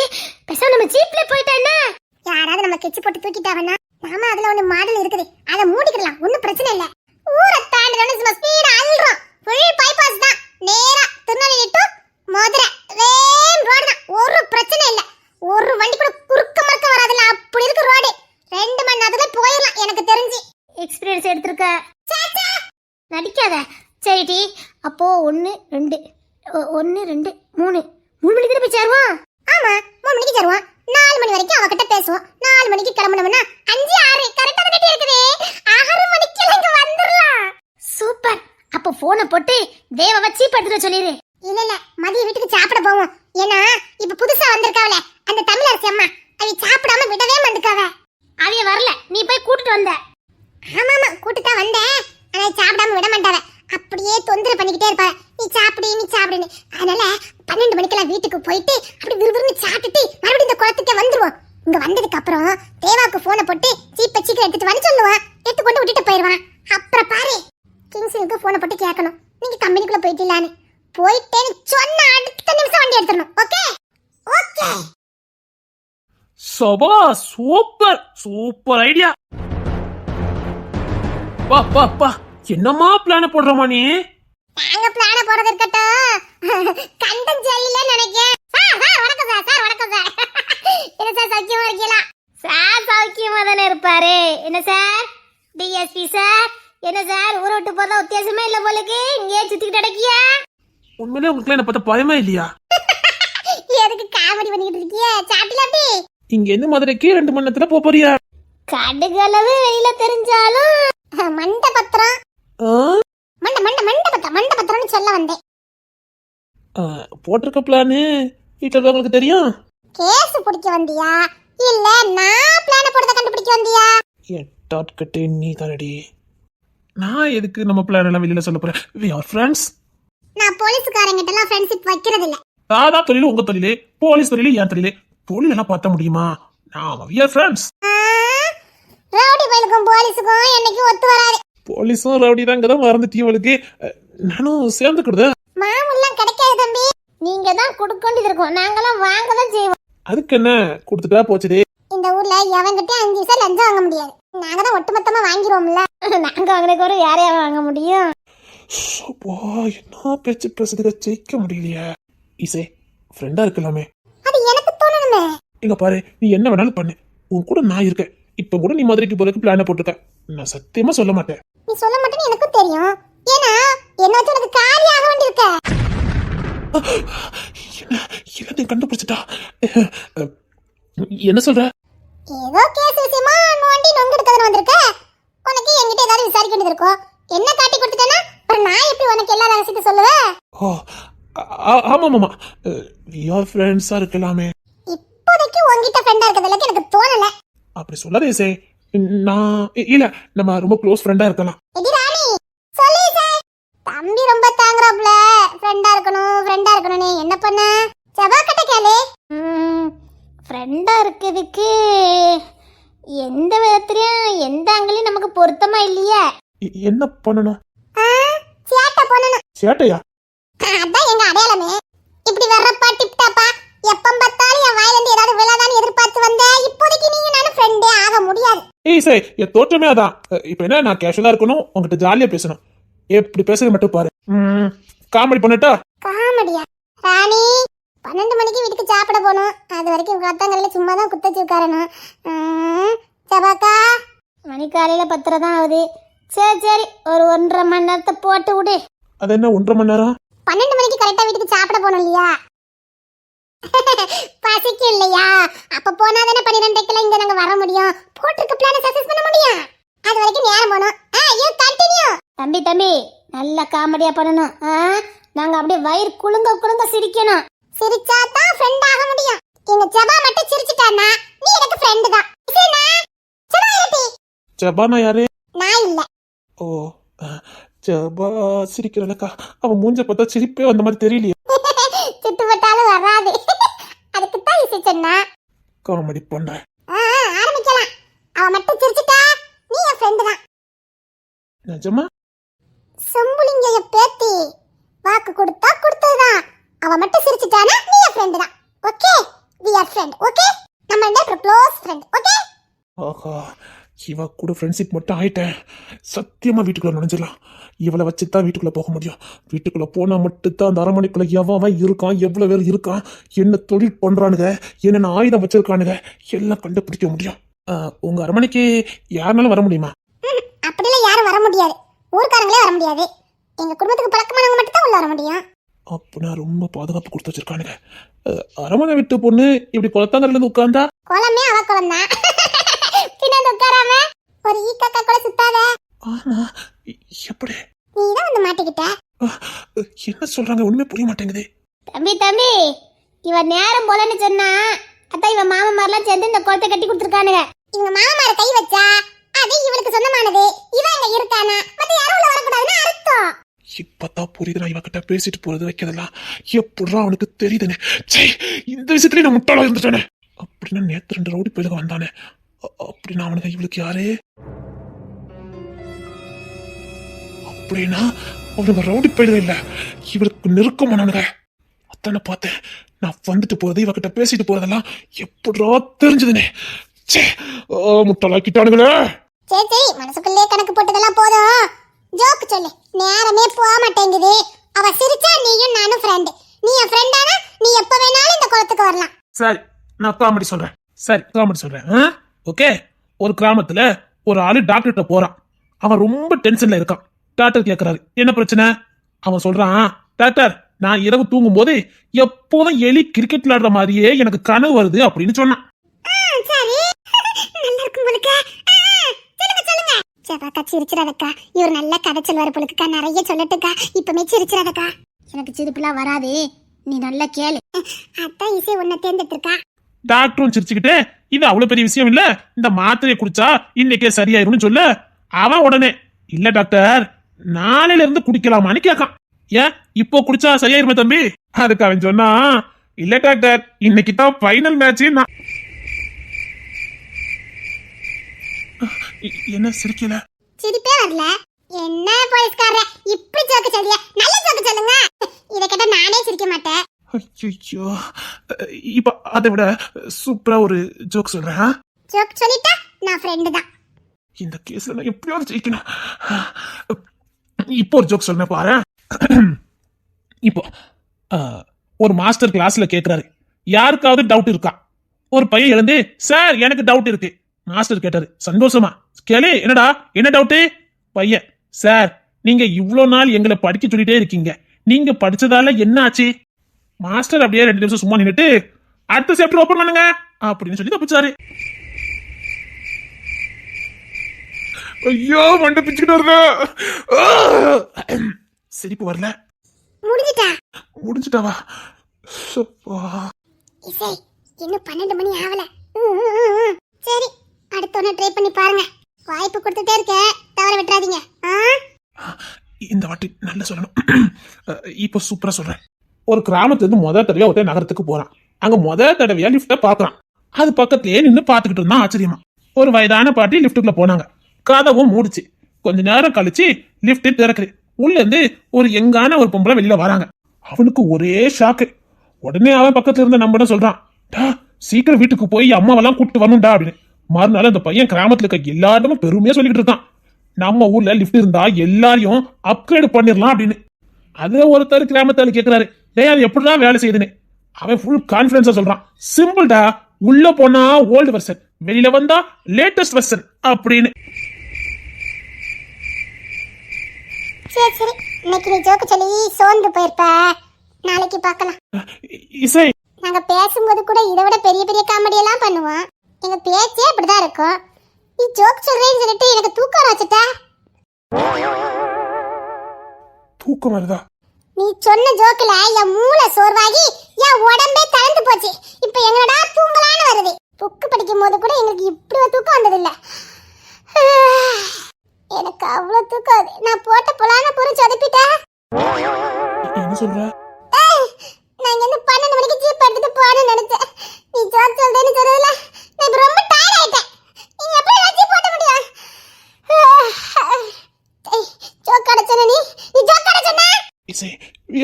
பேசாம நம்ம ஜீப்ல போயிட்டேன்னா யாராவது நம்ம கெச்சி போட்டு தூக்கிட்டாவனா நாம அதுல ஒண்ணு மாடல் இருக்குது. அத மூடிக்கலாம். ஒண்ணும் பிரச்சனை இல்ல. ஊரை தாண்டினோட சும்மா ஸ்பீடா அல்றோம். ஃபுல் பைபாஸ் தான். நேரா திருநெல்வேலி டு மதுரை. வேம் ரோடு தான். ஒரு பிரச்சனை இல்ல. ஒரு வண்டி கூட குறுக்க மறுக்க வராதுல. அப்படி இருக்கு ரோடு. 2 மணி நேரத்துல போயிடலாம் எனக்கு தெரிஞ்சு. எக்ஸ்பீரியன்ஸ் எடுத்துருக்க. நடிக்காத. சரி டி. அப்போ 1 2 1 2 3 மணிக்கு தான் போய் சேருவோம். ஆமா 3 மணிக்கு சேருவோம். 4 மணி வரைக்கும் அவகிட்ட பேசுவோம். 4 மணிக்கு கிளம்பணும்னா 5 6 கரெக்டா கட்டி இருக்குது. 6 மணிக்கு இங்க வந்துடலாம். சூப்பர். அப்போ போனை போட்டு தேவவை சீப் எடுத்துட்டு சொல்லிரு. இல்ல மதிய வீட்டுக்கு சாப்பிட போவோம். ஏன்னா இப்ப புதுசா வந்திருக்காவல அந்த தமிழரசி அம்மா அவ சாப்பிடாம விடவே மாட்டுக்காவ. அவிய வரல. நீ போய் கூட்டிட்டு வந்த. ஆமா கூட்டிட்டா வந்தேன். ஆனா சாப்பிடாம விட மாட்டாவ. அப்படியே தொந்தரவு பண்ணிக்கிட்டே இருப்பாவ. நீ சாப்பிடுன்னு. அதனால 12 மணிக்கெல்லாம் வீட்டுக்கு போயிட்டு அப்படி விறுவிறுன்னு சாப்பிட்டுட்டு மறுபடியும் இந்த குளத்துக்கே வந்துருவோம். இங்க வந்ததுக்கு அப்புறம் தேவாக்கு போனை போட்டு சீப்பை சீக்கிரம் எடுத்துட்டு வந்து சொல்லுவான். எடுத்து கொண்டு விட்டுட்டு போயிடுவான். அப்புறம் பாரு கிங்ஸுக்கு போனை போட்டு கேட்கணும். நீங்க கம்பெனிக்குள்ள போயிட்டீங்களான்னு. போயிட்டேன்னு சொன்ன அடுத்த நிமிஷம் வண்டி எடுத்துடணும். Okay okay. சபா சூப்பர் ஐடியா. பா என்னமா பிளான போடுறமா நீ? நாங்க பிளான போறது இருக்கட்டும். கண்டன் ஜெயில நினைக்கிறேன். சார் வணக்கம் சார். என்ன சார் சௌக்கியமா இருக்கீங்களா? சார் சௌக்கியமா தானே இருப்பாரு. என்ன சார் டிஎஸ்பி சார்? என்ன சார் ஊரை விட்டு போறதா உத்தேசமே இல்ல போலுக்கு இங்கே சுத்திக்கிட்டு அடக்கியா? உண்மையிலே உங்களுக்கு என்ன பார்த்தா பயமா இல்லையா? எதுக்கு காமெடி பண்ணிக்கிட்டு இருக்கிய? சாட்டில அப்படி இங்க இருந்து மதுரைக்கு 2 மணி நேரத்துல போறியா? கடுகளவு வெளியில தெரிஞ்சாலும் மண்டபத்திரம் மண்டபத்திரம்னு சொல்ல வந்தேன். போட்டிருக்க பிளானு வீட்டுல இருக்கவங்களுக்கு தெரியும். கேஸ் பிடிக்க வந்தியா இல்ல நான் பிளான போடுறத கண்டுபிடிக்க வந்தியா? எட்டாட்கட்டே நீ தானடி. நான் எதுக்கு நம்ம பிளான் எல்லாம் வெளியில சொல்ல போறேன்? we are friends. நான் போலீஸ்காரங்கிட்ட எல்லாம் ஃப்ரெண்ட்ஷிப் வைக்கிறது இல்ல. சாதா தொழில் உங்க தொழிலே, போலீஸ் தொழில் என் தொழிலே. தொழில் எல்லாம் பார்த்த முடியுமா? நாம we are friends. ரவுடி பையலுக்கும் போலீஸுக்கும் என்னைக்கு ஒத்து வராது. போலீஸும் ரவுடி தாங்க தான் மறந்துட்டீங்களுக்கு. நானும் சேர்ந்துக்கிடுதேன். மாமுல்லாம் கிடைக்காது தம்பி. நீங்க தான் கொடுக்கொண்டு இருக்கோம். நாங்கெல்லாம் வாங்க தான் செய்வோம். அதுக்கு என்ன கொடுத்துட்டா போச்சுதே. இந்த ஊர்ல எவன்கிட்ட 5 பைசா லஞ்சம் வாங்க முடியாது. நாங்க தான் ஒட்டுமொத்தமா வாங்கிடுவோம்ல. நாங்க வாங்கினதுக்கு ஒரு யாரையாவது வாங்க முடியும்? என்ன பேச்சு பேசுறதுக்கு ஜெயிக்க முடியலையா? இசை ஃப்ரெண்டா இருக்கலாமே. அது எனக்கு தோணணுமே. இங்க பாரு, நீ என்ன வேணாலும் பண்ணு. உன் கூட நான் இருக்கேன். இப்ப கூட நீ மதுரைக்கு போறதுக்கு பிளான போட்டுருக்க. நான் சத்தியமா சொல்ல மாட்டேன். நீ சொல்ல மாட்டேன்னு எனக்கு தெரியும். ஏன்னா என்ன வச்சு உனக்கு காரியம் ஆக வேண்டியிருக்க. எல்லாத்தையும் கண்டுபிடிச்சிட்டா. என்ன சொல்ற? ஏதோ கேஸ் விஷயமா நோண்டி நொங்கு எடுக்கறதுன்னு வந்திருக்க. உனக்கு என்கிட்ட ஏதாவது விசாரிக்க வேண்டியது இருக்கும். என்ன காட்டி கொடுத்துட்டேன்னா அப்புறம் நான் எப்படி உனக்கு எல்லா ரகசியத்தை சொல்லுவேன்? ஆமா we are friends இருக்கலாமே. இப்போதைக்கு உன்கிட்ட ஃப்ரெண்டா இருக்கிறதுல எனக்கு தோணல. அப்படி சொல்லாதே இசை. நான் இல்ல, நம்ம ரொம்ப க்ளோஸ் ஃப்ரெண்டா இருக்கலாம். எடி ராணி சொல்லு சார். தம்பி ரொம்ப தாங்கறாப்ல. ஃப்ரெண்டா இருக்கணும்னு என்ன பண்ண? ஜபா கிட்ட கேளு. ஃப்ரெண்டா இருக்கிறதுக்கு எந்த விதத்திலயும் எந்த ஆங்கிலும் நமக்கு பொருத்தமா இல்லையே. என்ன பண்ணணும்? சேட்டை பண்ணணும். சேட்டையா? அதான் எங்க அடையாளமே. இப்படி வர்றப்பா டிப்டாப்பா எப்பம் பார்த்தாலும் என் வாயில இருந்து ஏதாவது விழாதான்னு எதிர்பார்த்து வந்த. இப்போதைக்கு நீங்க நானும் ஃப்ரெண்டே ஆக முடியாது. ஏய் சார், என் தோற்றமே அதான். இப்போ என்ன, நான் கேஷுவலா இருக்கணும், உங்ககிட்ட ஜாலியா பேசணும். எப்படி பேசுறது மட்டும் பாரு. காமெடி பண்ணட்டா? காமெடியா? ராணி 12 மணிக்கு வீட்டுக்கு சாப்பிட போகணும். அது வரைக்கும் கத்தாங்கல்ல சும்மா தான் குத்தச்சு உட்காரணும். சபாக்கா மணி காலையில 10:30 தான் ஆகுது. சரி ஒரு 1.5 மணி நேரத்தை போட்டு விடு. அது என்ன 1.5 மணி நேரம்? 12 மணிக்கு கரெக்டா வீட்டுக்கு சாப்பிட போகணும் இல்லையா? பசிக்கும் இல்லையா? அப்ப போனா தானே 12:30 இங்க நாங்க வர முடியும். போட்டிருக்க பிளான சக்சஸ் பண்ண முடியும். அது வரைக்கும் நேரம் போகணும். You continue. தம்பி நல்ல காமெடியா பண்ணணும். நாங்க அப்படியே வயிறு குலுங்க சிரிக்கணும். சிரிச்சா தான் ஃப்ரெண்ட் ஆக முடியும். எங்க ஜபா மட்டும் சிரிச்சிட்டானா நீ எனக்கு ஃப்ரெண்ட் தான். சரினா? ஜபா இல்லடி. ஜபானா யாரு? நான் இல்ல. ஓ, ஜபா சிரிக்கிறலக்கா. அவன் மூஞ்ச பார்த்தா சிரிப்பே வந்த மாதிரி தெரியலையே. சுட்டுப்பட்டாலும் வராது. அதுக்கு தான் இசை சொன்னா. காமெடி பண்றேன். ஆரம்பிக்கலாம். அவ மட்டும் சிரிச்சிட்டா நீ என் ஃப்ரெண்டு தான். நிஜமா? சொம்புலிங்கைய பேத்தி வாக்கு கொடுத்தா கொடுத்ததுதான். அவ மட்டும் சிரிச்சிட்டானா நீ என் ஃப்ரெண்டு தான். Okay, we are friend. Okay, நம்ம ரெண்டு பேரும் க்ளோஸ் ஃப்ரெண்ட். ஓகே. ஆஹா, இவ கூட ஃப்ரெண்ட்ஷிப் மட்டும் ஆயிட்டேன். சத்தியமா வீட்டுக்குள்ள நுழைஞ்சிடலாம். இவளை வச்சுதான் வீட்டுக்குள்ள போக முடியும். வீட்டுக்குள்ள போனா மட்டும்தான் அந்த அரண்மனைக்குள்ள எவன் இருக்கான், எவ்வளவு பேர் இருக்கான், என்ன தொழில் பண்றானுங்க, என்னென்ன ஆயுதம் வச்சிருக்கானுங்க எல்லாம் கண்டுபிடிக்க முடியும். உங்க அரண்மனைக்கு யாருனாலும் வர முடியுமா? அப்படிலாம் யாரும் வர முடியாது. ஊர்க்காரங்களே வர முடியாது. எங்க குடும்பத்துக்கு பழக்கமானவங்க மட்டும் தான் உள்ள வர முடியும். அப்படின்னா ரொம்ப பாதுகாப்பு கொடுத்து வச்சிருக்கானுங்க. அரண்மனை விட்டு பொண்ணு இப்படி குளத்தாங்கல்ல இருந்து உட்கார்ந்தா குளமே அவ குளம் தான். பின்னாடி உட்காராம ஒரு ஈக்காக்கா கூட சுத்தாத. ஆமா, எப்படி? நீ தான் வந்து மாட்டிக்கிட்ட. என்ன சொல்றாங்க ஒண்ணுமே புரிய மாட்டேங்குது. தம்பி இவ நேரம் போலன்னு சொன்னா அதான் இவன் மாமமாரெல்லாம் சேர்ந்து இந்த குளத்தை கட்டி கொடுத்துருக்கானுங்க. இவங்க மாமமார கை வச்சா அது இவளுக்கு சொந்தமானது. இவன் அங்க இருக்கானா மத்த யாரும் உள்ள வரக்கூடாதுன்னு அர்த்தம். இப்பதான் புரியுது நான் இவகிட்ட பேசிட்டு போறது வைக்கிறதெல்லாம் எப்படிதான் அவனுக்கு தெரியுதுன்னு. சரி, இந்த விஷயத்துலயே நான் முட்டாளா இருந்துட்டானே. அப்படின்னா நேத்து 2 ரவுடி பயிலுக வந்தானே. அப்படின்னா அவனுக்கு இவளுக்கு யாரு? அப்படின்னா அவனுக்கு ரவுடி பயிலுக இல்ல, இவளுக்கு நெருக்கமானவனுங்க. அத்தான பார்த்தேன். நான் வந்துட்டு போறது இவகிட்ட பேசிட்டு போறதெல்லாம் எப்படா தெரிஞ்சதுனே. சே, முட்டாளாக்கிட்டானுங்களே. சரி மனசுக்குள்ளே கணக்கு போட்டதெல்லாம் போதும். ஜோக்கு சொல்லு. நேரமே போக மாட்டேங்குது. அவ சிரிச்சா நீயும் நானும் ஃப்ரெண்ட். நீ என் ஃப்ரெண்டானா நீ எப்ப வேணாலும் இந்த குளத்துக்கு வரலாம். சரி, நான் காமெடி சொல்றேன். சரி, காமெடி சொல்றேன். ஓகே. ஒரு கிராமத்துல ஒரு ஆளு டாக்டர்கிட்ட போறான். அவன் ரொம்ப டென்ஷன்ல இருக்கான். டாக்டர் கேக்குறாரு, என்ன பிரச்சனை? அவன் சொல்றான், டாக்டர், நான் இரவு தூங்கும் போது எப்போதும் எலி கிரிக்கெட் விளையாடுற மாதிரியே எனக்கு கனவு வருது அப்படின்னு சொன்னான். சரி, நல்லா இருக்கும் போலுக்க. சொல்லுங்க. ஜபாக்கா சிரிச்சிராதக்கா. இவர் நல்ல கதை சொல்வாரு போலுக்கா. நிறைய சொல்லட்டுக்கா. இப்பமே சிரிச்சிராதக்கா. எனக்கு சிரிப்புலாம் வராது. நீ நல்லா கேளு. அதான் இசை உன்னை தேர்ந்தெடுத்திருக்கா. டாக்டரும் சிரிச்சுக்கிட்டே, இது அவ்வளவு பெரிய விஷயம் இல்ல, இந்த மாத்திரையை குடிச்சா இன்னைக்கே சரியாயிரும்னு சொல்ல, அவன் உடனே, இல்ல டாக்டர், நாளையில இருந்து குடிக்கலாமான்னு கேட்கான். ஏன் இப்போ குடிச்சா சரியாயிருமே தம்பி? அதுக்கு அவன் சொன்னா, இல்ல டாக்டர், இன்னைக்கு தான் ஃபைனல் மேட்ச். என்ன சிரிக்கல? சிரிப்பே வரல. என்ன போலீஸ்காரரே, இப்படி ஜோக்கு சொல்லியா? நல்ல ஜோக்கு சொல்லுங்க. இத கேட்டா நானே சிரிக்க மாட்டேன். ஐயோ, இப்ப அதை விட சூப்பரா ஒரு ஜோக் சொல்றேன். ஜோக் சொல்லிட்டா நான் ஃப்ரெண்டு தான். இந்த கேஸ்ல நான் எப்படியாவது ஜெயிக்கணும். இப்போ ஒரு ஜோக் சொல்றேன் பாரு. இப்போ ஒரு மாஸ்டர் கிளாஸ்ல கேக்குறாரு, யாருக்காவது டவுட் இருக்கா? ஒரு பையன் எழுந்து, சார் எனக்கு டவுட் இருக்கு. மாஸ்டர் கேட்டாரு, சந்தோஷமா கேளு, என்னடா என்ன டவுட்டு? பையன், சார் நீங்க இவ்வளவு நாள் எங்களை படிக்க சொல்லிட்டே இருக்கீங்க, நீங்க படிச்சதால என்ன ஆச்சு? மாஸ்டர் அப்படியே 2 நிமிஷம் சும்மா நின்னுட்டு, அடுத்த சாப்டர் ஓபன் பண்ணுங்க அப்படின்னு சொல்லி தப்பிச்சாரு. ஐயோ, மண்டை பிச்சுக்கிட்டு வரல. சிரிப்பு வரல. முடிஞ்சிட்டாவா? இசை இன்னும் 12 மணி ஆகல. சரி, அடுத்த ஒண்ணு ட்ரை பண்ணி பாருங்க. வாய்ப்பு கொடுத்துட்டே இருக்கேன், தவற விட்டுறாதீங்க. இந்த வாட்டி நல்லா சொல்லணும். இப்போ சூப்பரா சொல்றேன். ஒரு கிராமத்துல இருந்து முதல் தடவையா ஒருத்தர் நகரத்துக்கு போறான். அங்க முதல் தடவையா லிப்ட பாக்குறான். அது பக்கத்துலயே நின்று பாத்துக்கிட்டு இருந்தான் ஆச்சரியமா. ஒரு வயதான பாட்டி லிப்டுக்குள்ள போனாங்க. கதவும் மூடிச்சு. கொஞ்ச நேரம் கழிச்சு லிப்ட் திறக்குது. உள்ள இருந்து ஒரு யங்கான ஒரு பொம்பளை வெளியில வராங்க. அவனுக்கு ஒரே ஷாக்கு. உடனே அவன் பக்கத்துல இருந்த நம்பர் சொல்றான், சீக்கிரம் வீட்டுக்கு போய் அம்மாவெல்லாம் கூப்பிட்டு வரணும்டா அப்படின்னு. மறுநாள் அந்த பையன் கிராமத்துல இருக்க எல்லாரும் பெருமையா சொல்லிக்கிட்டு இருக்கான், நம்ம ஊர்ல லிப்ட் இருந்தா எல்லாரையும் அப்கிரேட் பண்ணிடலாம் அப்படின்னு. அத ஒருத்தர் கிராமத்தால கேக்குறாரு, டேய் அது எப்படிதான் வேலை செய்யுதுன்னு. அவன் ஃபுல் கான்பிடன்ஸா சொல்றான், சிம்பிள்டா, உள்ள போனா ஓல்டு வெர்ஷன், வெளியில வந்தா லேட்டஸ்ட் வெர்ஷன் அப்படின்னு. சரி சரி, இன்னைக்கு நீ ஜோக்கு சொல்லி சோர்ந்து போயிருப்ப, நாளைக்கு பார்க்கலாம். இசை, நாங்க பேசும்போது கூட இதை விட பெரிய பெரிய காமெடி எல்லாம் பண்ணுவோம். எங்க பேச்சே அப்படிதான் இருக்கும். நீ ஜோக் சொல்றேன்னு சொல்லிட்டு எனக்கு தூக்கம் வச்சுட்டா. தூக்கம் வருதா? நீ சொன்ன ஜோக்குல என் மூளை சோர்வாகி என் உடம்பே தளர்ந்து போச்சு. இப்ப எங்கடா தூங்கலான்னு வருது. புக்கு படிக்கும் போது கூட எங்களுக்கு இப்படி ஒரு தூக்கம் வந்தது இல்ல. எனக்கு அவ்வளவு தூக்கம் வருது. நான் போட்ட புலான புரிஞ்சு சொதப்பிட்டேன். என்ன சொல்ற? நான் இங்க 12 மணிக்கு ஜீப் எடுத்துட்டு போறேன்னு நினைச்சேன். நீ ஜோக் சொல்றேன்னு சொல்லல. நான் இப்ப ரொம்ப டயர்ட் ஆயிட்டேன். நீ எப்படி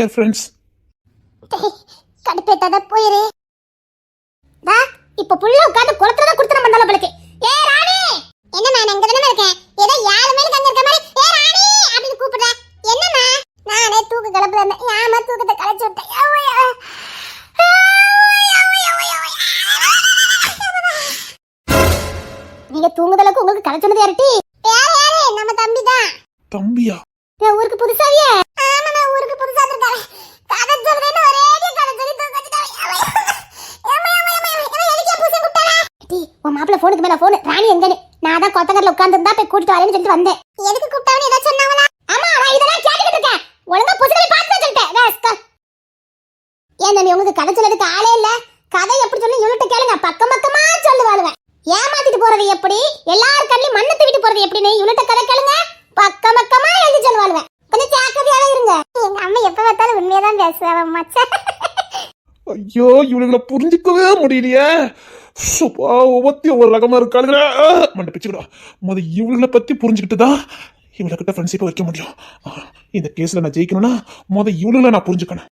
கேர் ஃப்ரெண்ட்ஸ். கடுப்பேத்தாத போயிரு. டா இப்ப புள்ள உட்கார்ந்து குளத்துல தான் குடுத்தன பண்ணால பலக்கு. ஏ ராணி, என்னம்மா நான் இங்க தான இருக்கேன். ஏதோ யாழ் மேல கங்க இருக்க மாதிரி ஏ ராணி அப்படினு கூப்பிடுற. என்னம்மா? நானே தூக்க கலப்புல இருந்தேன். யாமா தூக்கத்தை கலச்சு விட்டேன். நீங்க தூங்குதலுக்கு உங்களுக்கு கலச்சுனது யாரட்டி? யாரு நம்ம தம்பி தான். தம்பியா? நான் ஊருக்கு புதுசாவியா? ஆமா நான் ஊருக்கு புதுசா இருக்கேன். கதை சொல்றேன்னு ஒரேடி கதை சொல்லி தூக்கிட்டாங்க. உன் மாப்பிள்ள போனுக்கு மேல போன் ராணி எங்கன்னு நான் தான் கொத்தங்கரில் உட்கார்ந்துருந்தா போய் கூட்டிட்டு வரேன்னு சொல்லிட்டு வந்தேன். எதுக்கு கூப்பிட்டாவன்னு ஏதாவது சொன்னாங்களா? ஆமா நான் இதெல்லாம் கேட்டுக்கிட்டு இருக்கேன். ஒழுங்கா புதுசாவே பார்த்து சொல்லிட்டேன். ஏன் தம்பி உங்களுக்கு கதை சொல்லதுக்கு ஆளே இல்ல? கதை எப்படி சொல்லி இவள்கிட்ட கேளுங்க. பக்கம் பக்கமா சொல்லு வாழுவேன். ஏமாத்திட்டு போறது எப்படி, எல்லார் கண்ணிலும் மண்ணை தூக்கிட்டு போறது எப்படின்னு இவள்கிட்ட கதை கேளுங்க. பக்கம் பக்கமா எழுதி சொல்லு வாழுவேன். கொஞ்சம் ஜாக்கிரதையாவே இருங்க. எங்க அம்மா எப்ப பார்த்தாலும் உண்மையாதான் பேசுவாங்க மச்சான். ஐயோ இவளுகளை புரிஞ்சுக்கவே முடியலையே. ஒவ்வொருத்தையும் ஒரு ரகமா இருக்காளுங்க. மண்டை பிச்சுக்கிடும். இவளை பத்தி புரிஞ்சுக்கிட்டு தான் இவளை கிட்ட ஃப்ரெண்ட்ஷிப்பை வைக்க முடியும். இந்த கேஸ்ல நான் ஜெயிக்கணும்னா இவளுகளை நான் புரிஞ்சுக்கணும்.